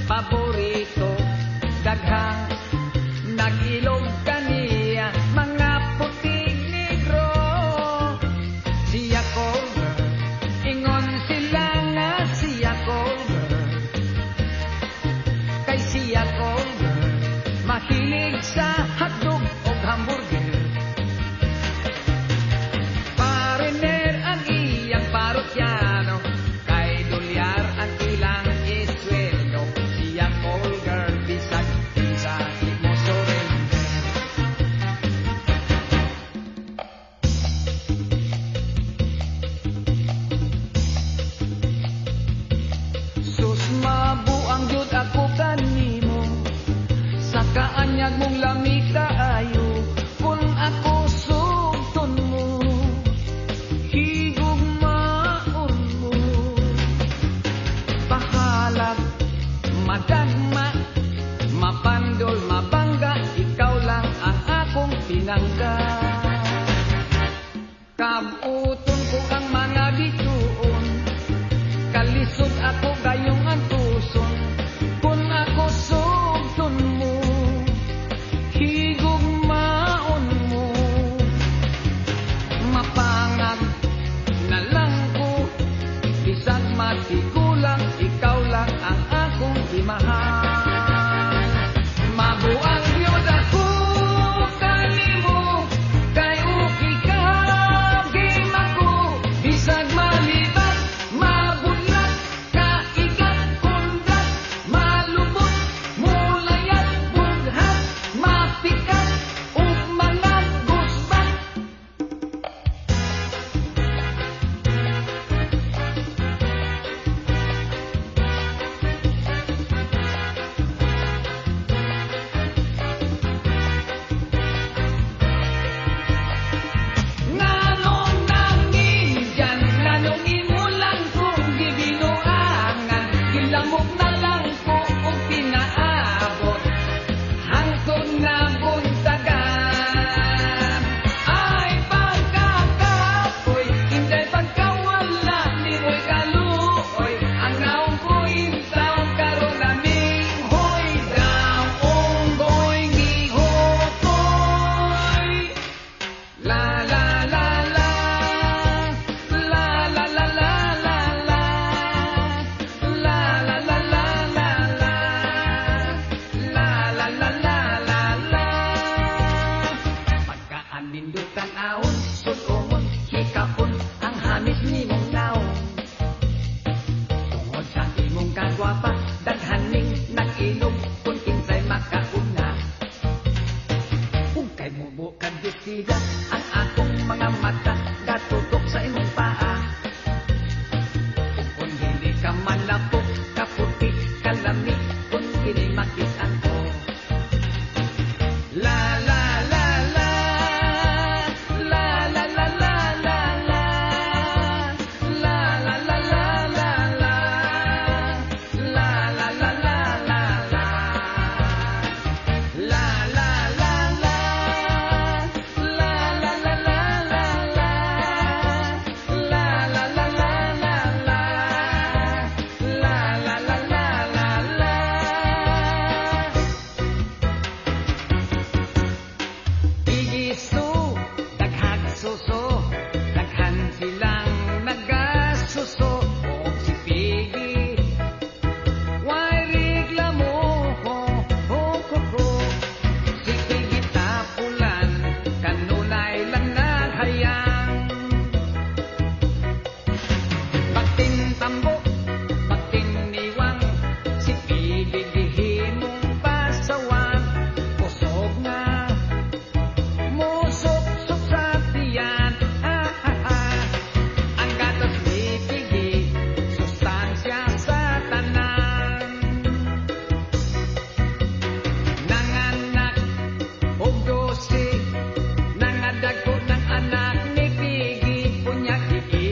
paborito daghang nag-ilog kaniya mga puting negro siya colder ingon sila nga siya colder kay siya colder mahilig sa hotdog o hamburger pariner ang iyang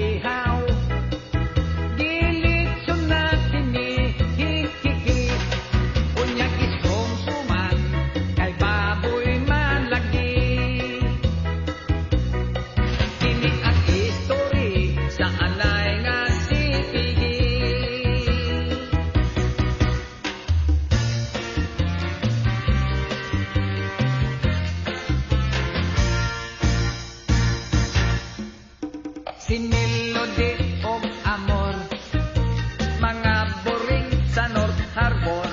ihaw. Gilitso na kinihikiki, unyag isumsuman, kay baboy malagi. Kini ang history sa anay nga sipigi. Si Melody og Amor, mga boring sa North Harbor,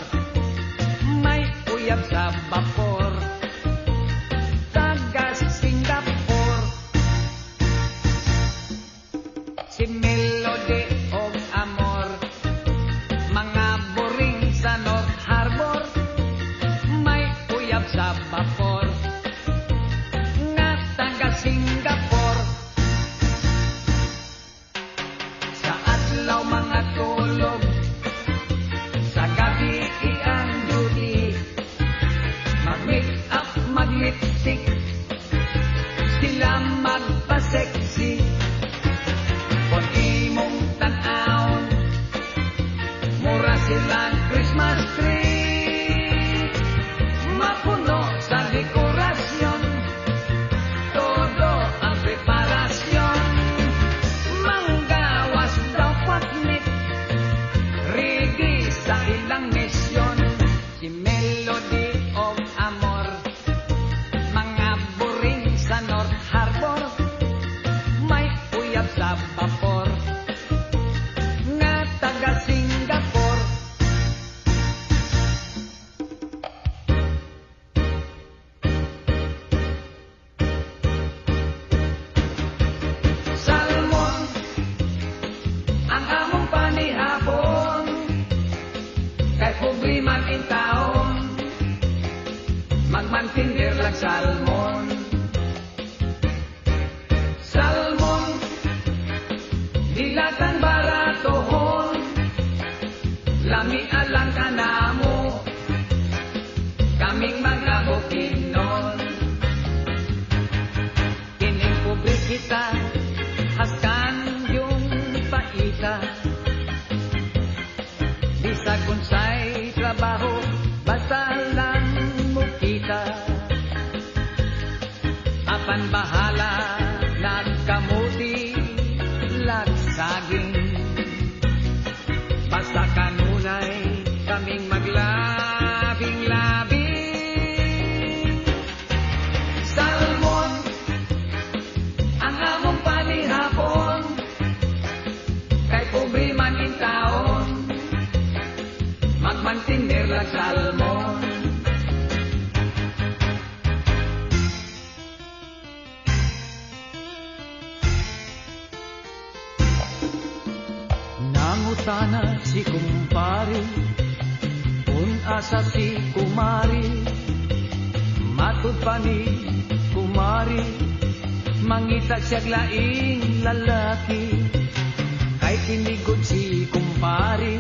may uyab sa vapor, taga Singapore. Si Melody og Amor, mga boring sa North Harbor, may uyab sa vapor, nga taga Singapore. Sa adlaw mga tulog, sa gabi ang duty, mag-make up, mag-lipstick, sila magpa-sexy. Kung imong tan-aon, mura silang Christmas tree, mapuno sa dekorasyon, todo ang preparasyon. Manggawas daw patnit, ready sa ilang misyon. Si Melody og Amor, mga boring sa North Harbor, may uyab sa vapor, nga taga Singapore. Salmon ang among panihapon, kay pobre man in taon, magmantindir lang salmon. Salmon, dilatan baratohon, lami alang kanamo, kaming mga bukinon. Kining pobre kita, haskan yung paita, bisag unsay trabaho, basta lang mo kita. Apan bahala, nagkamuti, lagsaging, basta kanunay, kaming maglabing-labing. Salmon, ang among panihapon, kay pobre man in taon, magmantindir lang salmon. Nangutana si kumpari, kung asa si kumari, matud pa ni kumari, mangitag siyag laing lalaki. Kay tinigod si kumpari,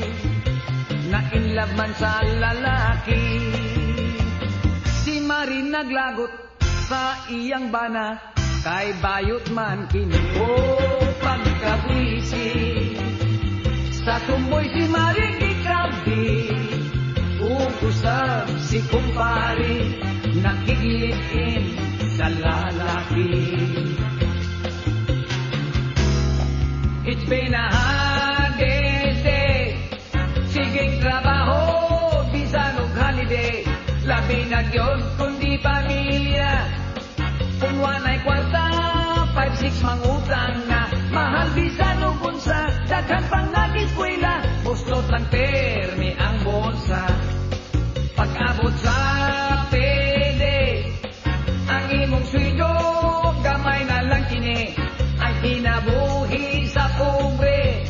na inlove man sa lalaki. Si Mari naglagot sa iyang bana, kay bayot man kini o pagkabwisi. Sa tumboy si Mari gigrabe, ukusap si kumpari, nakiglitin sa lalaki. It's been a hard day, siging trabaho, bisan og holiday, labi na gyud kundi pamilya. Kung wanay kwarta, 5-6 mangutang na, mahal bisan og unsa, daghan pang nag-eskwela, bustot lang permi ang bolsa. Pag-abot sa pede, ang imong sweldo, gamay na lang kini, ay kinabuhi sa pobre.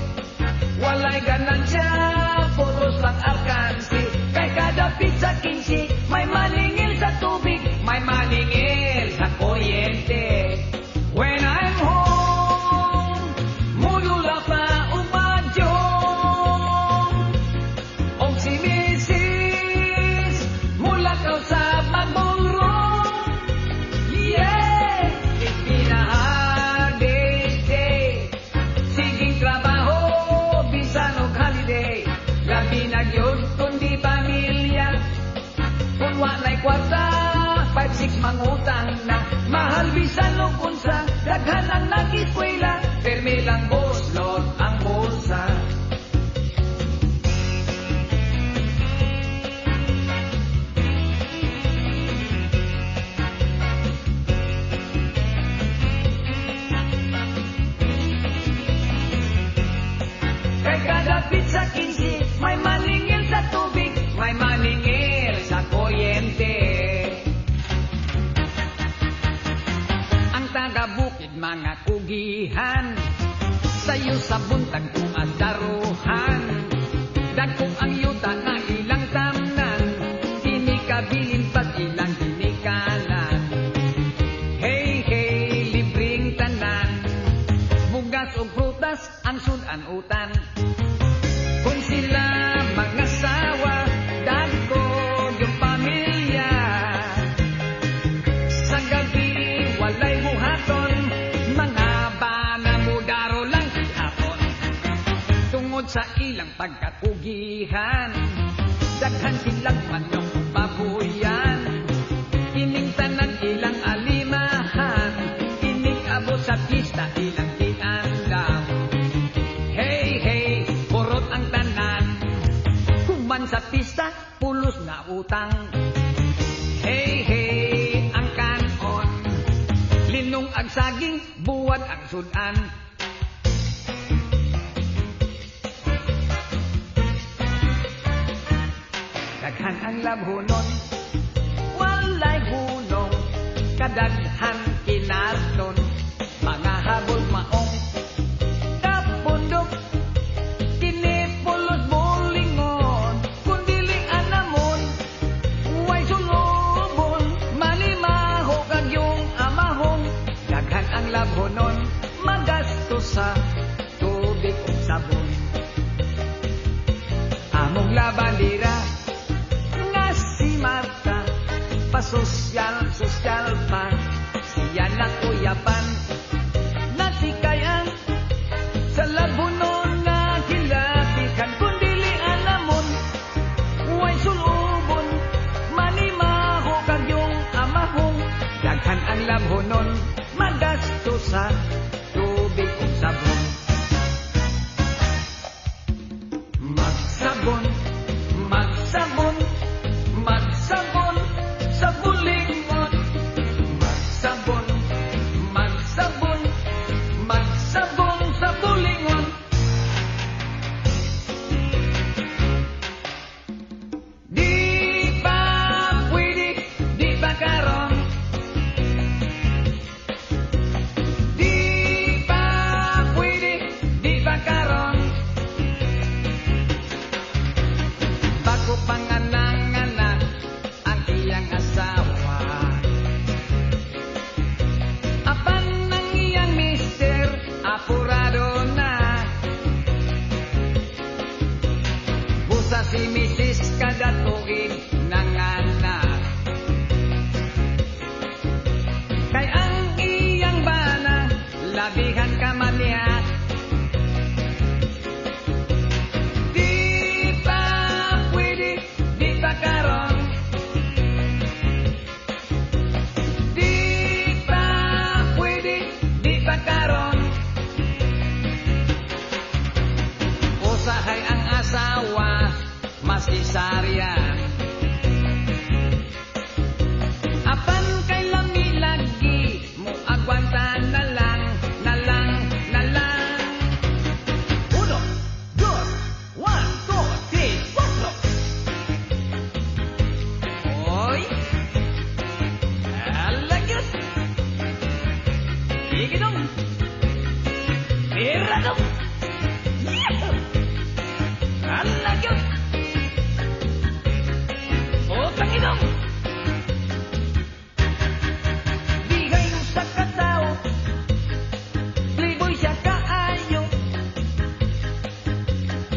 Walay ganansya, puros lang alkansi, kay kada pizza 15, may maningil sa tubig, may maningil sa kuryente. When I'm home, mulula pa umadyong, bisan og unsa, daghan ang nag-eskwela, permi lang buslot ang bulsa. Kay kada pizza 15, may maningil sa tubig, may maningil sa kuryente. Ang taga-bukid mga kugihan, sayo sa buntag kung adaruhan. Dagkong ang yuta na ilang tamnan, kini kabilin pag ilang kinikanan. Hey, hey, libreng tanan, bugas o prutas ang sudan-utan. Kung sila mag-asawa, dagko yung pamilya. Sa gabi, walay buhaton, mga bana mudaro lang hapon. Tungod sa ilang pagkakugihan, daghan silang manong babuyan. Kining tanan ilang alimahan, kining abot sa pista ilang kiandam. Hey, hey, kurot ang tanan, human sa pista, pulos na utang. Hey, hey, ang kanon, linong ag saging, buwad ang sudan. Daghan ang labhonon, walay hunong, kadaghan kinarton, mga habol maong, kapundok, kinipulos bulingon, kundili anamon, way sulubon, malimaho kag yung amahong. Daghan ang labhonon, magastos sa tubig ug sabon. Among labandira nga si Marta, pasosyal pa, siya na kuyapan, nasikayan sa labunon na hilapikan, kundili alamon, way sulubon, manimaho kag yung amahong. Daghan ang labhonon, magastos sa tubig ug sabon. Magsabon, magsabon, magsabon sa bulingon. Magsabon, magsabon, magsabon sa bulingon. Di pa pwede, di pa karon. Di pa pwede, di pa karon. Bago panganang-anak ang iyang asawa, apan ng iyang mister, apurado na. Busa si Mrs. kada tuig nanganak. Kay ang iyang bana, labihan ka maniak. Di pa pwede, di pa karon. Di pa pwede, di pa karon. Usahay ang asawa, masisarya. Apan kay lami-lagi, mo agwanta na lang, na lang, na lang. 1, 2, 1, 2, 3, 4. Oy! Alagyos! Sige dong! Tira dong! Yahoo! Alagyos! O, Panginoon! Bigay mo sa katao, liboy siya kaayo.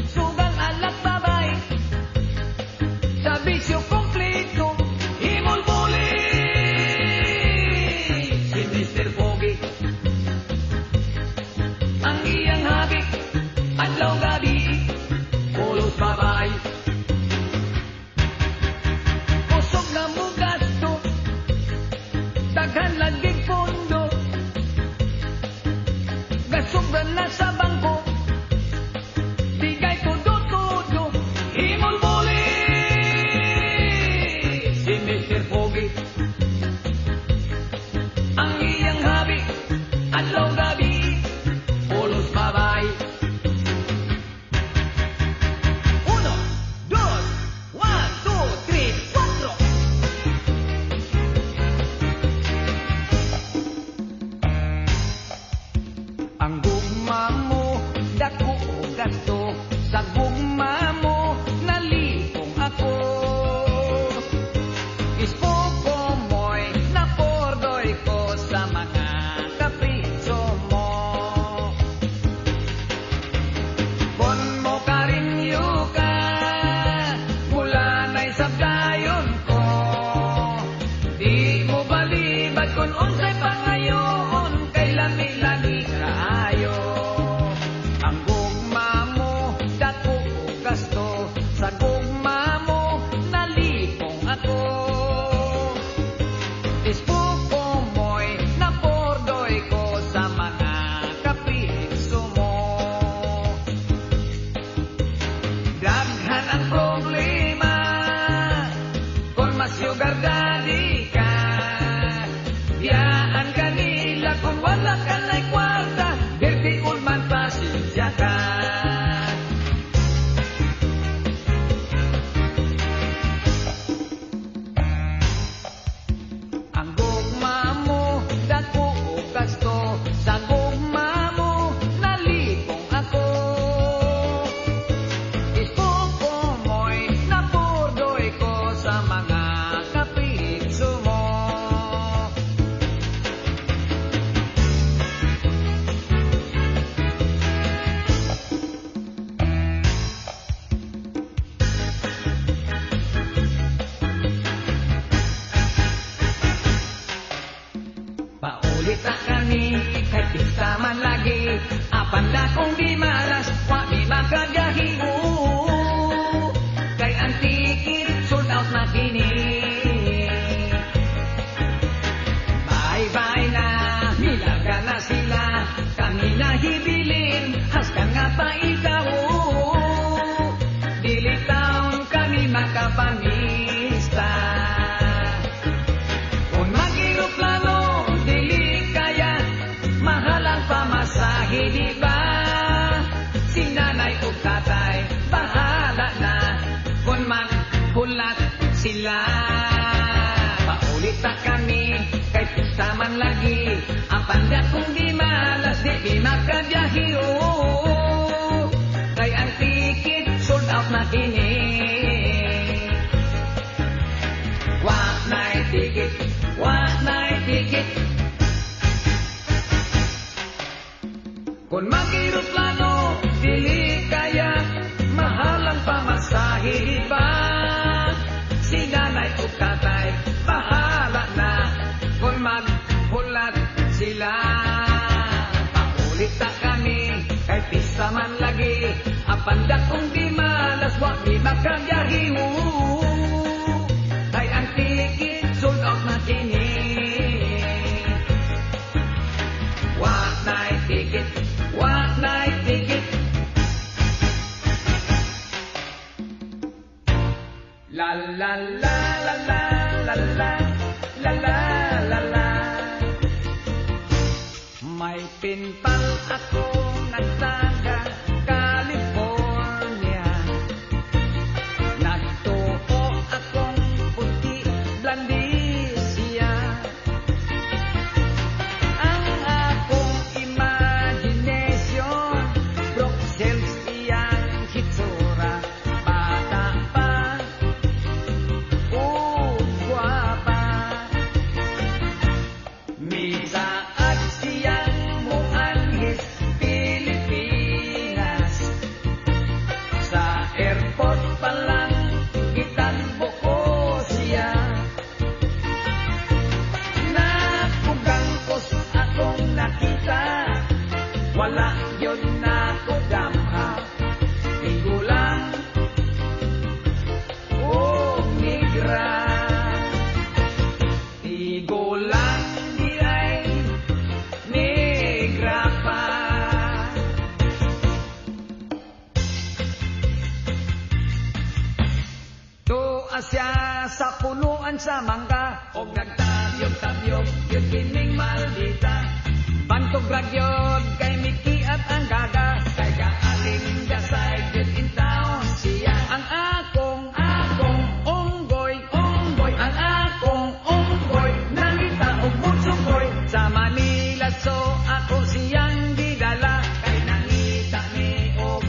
Sugang alak babay, sa bisyo kompleto, himulbuli. Si Mr. Pogi, ang iyang hati. gasto sa gugma mo, nalipong ako. Ispoko mo'y napordoy ko sa mga kapritso mo. Kon mo karinyo ka, mula na'y sabdayon ko. Di mo balibad kung unsay pangayon, kay lami-lami kaayo. Ang gugma mo, dako o gasto, sa gugma mo, nalipong ako. Ispoko mo'y napordoy ko sa mga kapitso mo. Daghan ang problema, kung mas sugar daddy ka. Biyaan kanila kung wala ka na'y kwarta, dirty old man pasensya ka. Ang gugma mo, dako o gasto, sa gugma mo, nalipong ako. Ispoko mo'y napordoy ko sa mga kapitso mo. Paulit na kami, kay pista man lagi, apan na kung di malas, wa di makagahi. Kay ang ticket, sold out na kini. Bye-bye na, nilaga na sila, kami na hibilin, haskan nga pa ikaw. Dili taon kami makapamista. Kung mag-iroplano, dili kaya, mahal ang pamasahe, di ba? Si nanay o tatay, bahala na, kung maghulat sila. Paulit na kami, kay pista man lagi, ang panda kung di malas, di makabiyahe. Kay ang ticket, sold out na kini. Wak na'y ticket, wak na'y ticket. Kung mag-iroplano, dili kaya, mahal ang pamasahe, di ba? Si nanay o tatay, bahala na, kung maghulat sila. Paulit na kami, kay pista man lagi, ang panda kung di malas, wak di makabiyahe. Kay ang ticket, sold out na kini. Wak na'y ticket, wak na'y ticket. La la la la la la la la la la la. May pinpal ako nagtaga California. Nagtuo akong puti blandisia. Ang akong imagination, Bruxelles iyang hitsura. Bata pa, guwapa. Misa at siyang muanhis Pilipinas. Sa airport pa lang kitanbo ko siya. Nakugang kos akong nakita, wala yun nako damha. Tigulang o migra. Tigulang di ay negra pa. Tuwa siya sa punuan sa mangga, og nagtabyog-tabyog yun kining maldita. Bantog ragyod kay Mickey at ang gaga, kay kaaling gasay yun in town siya. Ang akong unggoy, ang akong unggoy, nangita og butsukoy sa Manila, so ako siyang gidala. Kay nangita ni og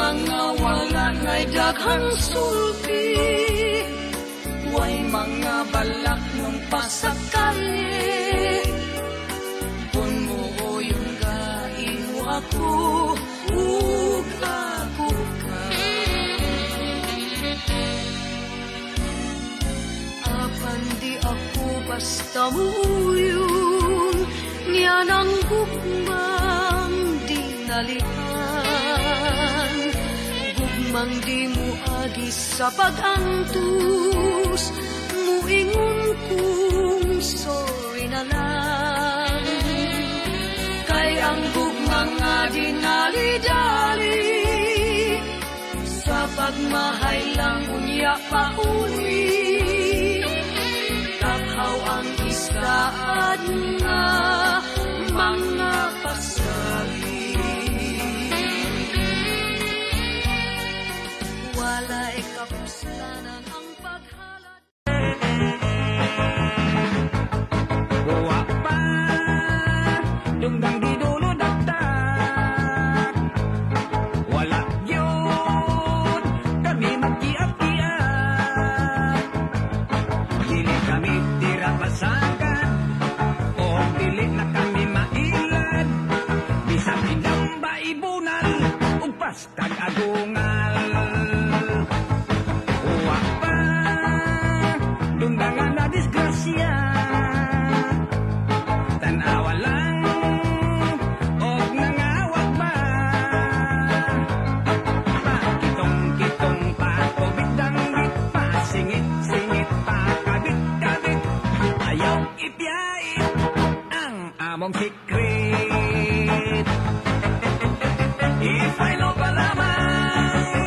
mga wala nga'y daghang sulti, way mga balak nung pasakali. Kung mo yung kain mo ako, ug ako ka. Apan di ako basta muyon, niya nang gugmang di nalihan. Gugmang di mo agis sa pag-antus, muingon kong sorry na lang. Kay ang gugmang nga dinali-dali, sa pagmahay lang unya pauli. Takhaw ang istaan nga mga pasabi. Wala'y kapuslanan ang paghalat. Buwa pa, dunggang di dulo dakdak. Wala yun, kami magkiat-kiat. Dili kami tirapasagan, o dili na kami mailad. Bisang inamba ibunan, ugpas kag-agungal. Buwa pa, dundangan na disgrasya. Tanawa lang, og nangawag ba? Pakitong-kitong pa, kubit-danggit pa, singit-singit pa, kabit-kabit. Ayaw ipiyait ang among secret. If I know pa lamang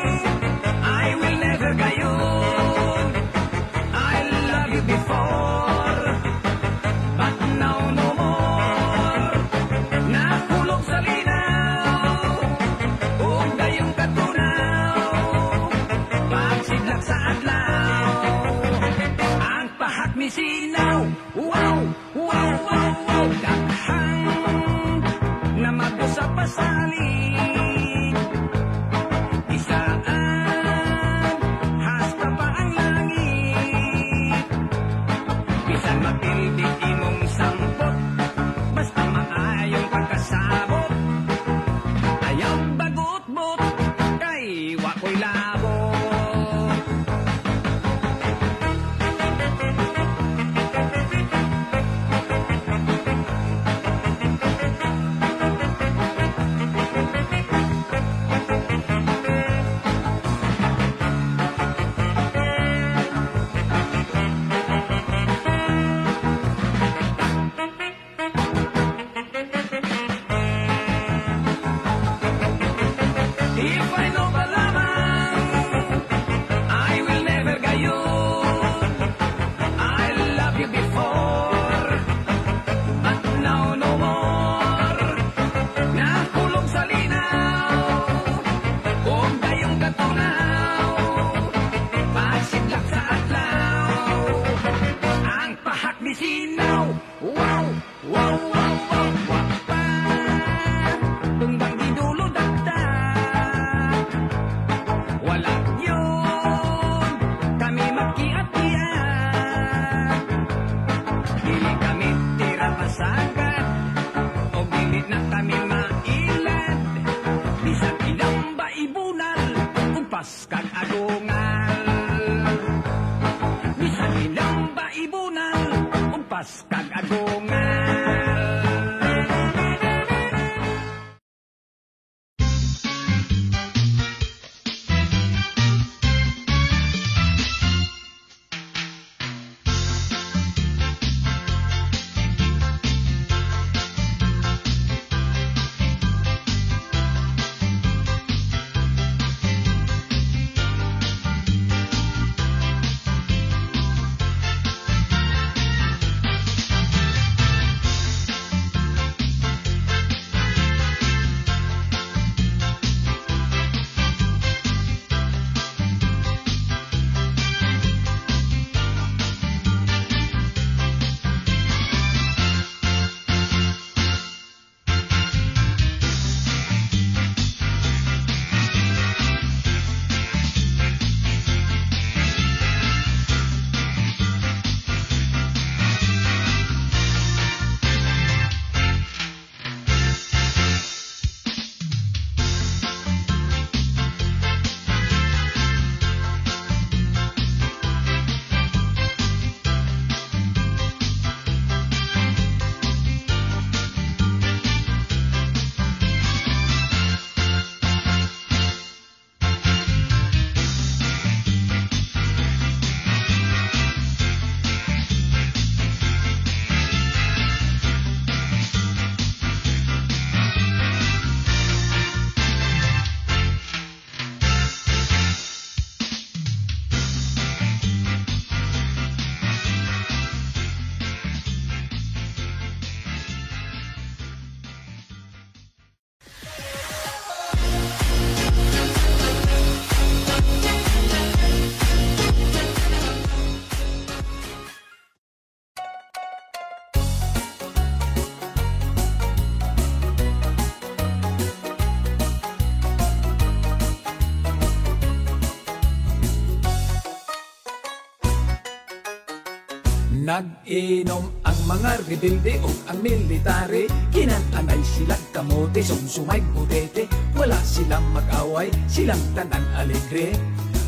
Nag-inom ang mga rebelde o ang military, kinananay silang kamote, sumsumay butete. Wala silang mag-away, silang tanan alegre.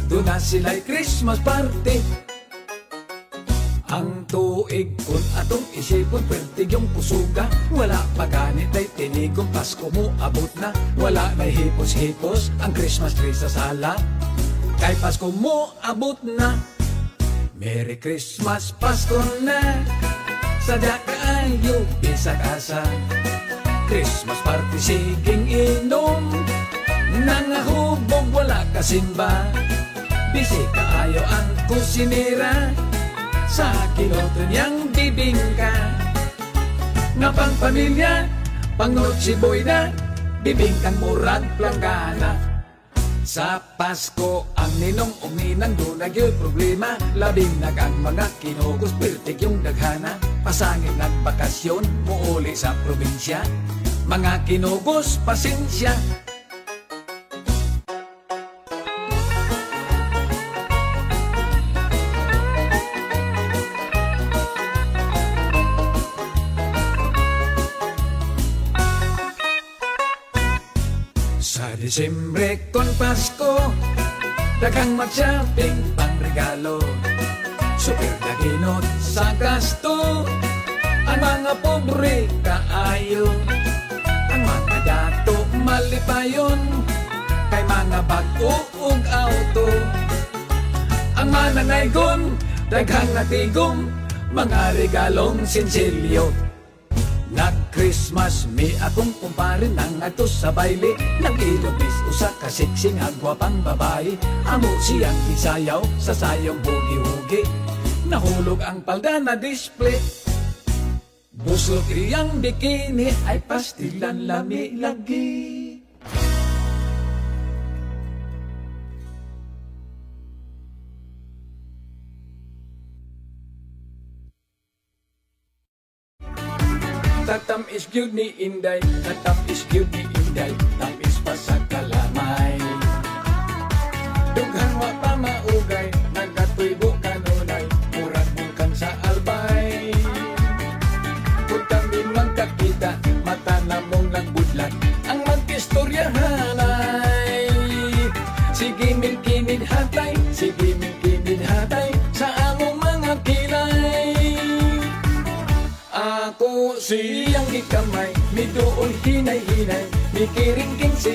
Doon na sila'y Christmas party. Ang tuig kun atong isipon, pwerte yung pusuga. Wala paganit ay tinigong Pasko mo abot na. Wala na hipos-hipos ang Christmas tree sa sala. Kay Pasko mo abot na. Merry Christmas, Pasko na. Sadya kaayo, bisag asa. Christmas party, siging inom. Nangahubog, wala kasimba. Bisi kaayo ang kusinira. Sa kiloton niyang bibingka. Nga pang pamilya, pang Noche Buena, bibingkang murag planggana. Sa Pasko, ang ninong o ninang doon nagyo'y problema. Labing nagang mga kinugos, pirtik yung daghana. Pasangit nagbakasyon, muuli sa probinsya. Mga kinugos, pasensya. Sa Disyembre kon Pasko, daghang mag-shopping pang regalo. Super naginot sa gasto, ang mga pobre kaayo. Ang mga dato malipayon, kay mga bago ug auto. Ang mananaygon, daghang natigom, mga regalong sinsilyo. Nag-Christmas, mi akong kumpare nang ato sa baile. Nag-ilubis usa ka siksing agwapang babae. Amo siyang isayaw sa sayong hugi-hugi. Nahulog ang palda na display. Busog iyang bikini ay pastilan lami lagi. Tatam is cute ni Inday, tatam is cute ni Inday, tamis pa sa kalamay. Dughang wa pa maugay, nagatuibo kanunay, murag bulkan sa albay. Kung kami magkakita, mata na mong nagbudlat, ang magkistoryahanay. Sige milkinid hatay, sige milkinid hatay, sa among mga kilay. Ako siyang ikamay, midool hinay-hinay, mikiringking si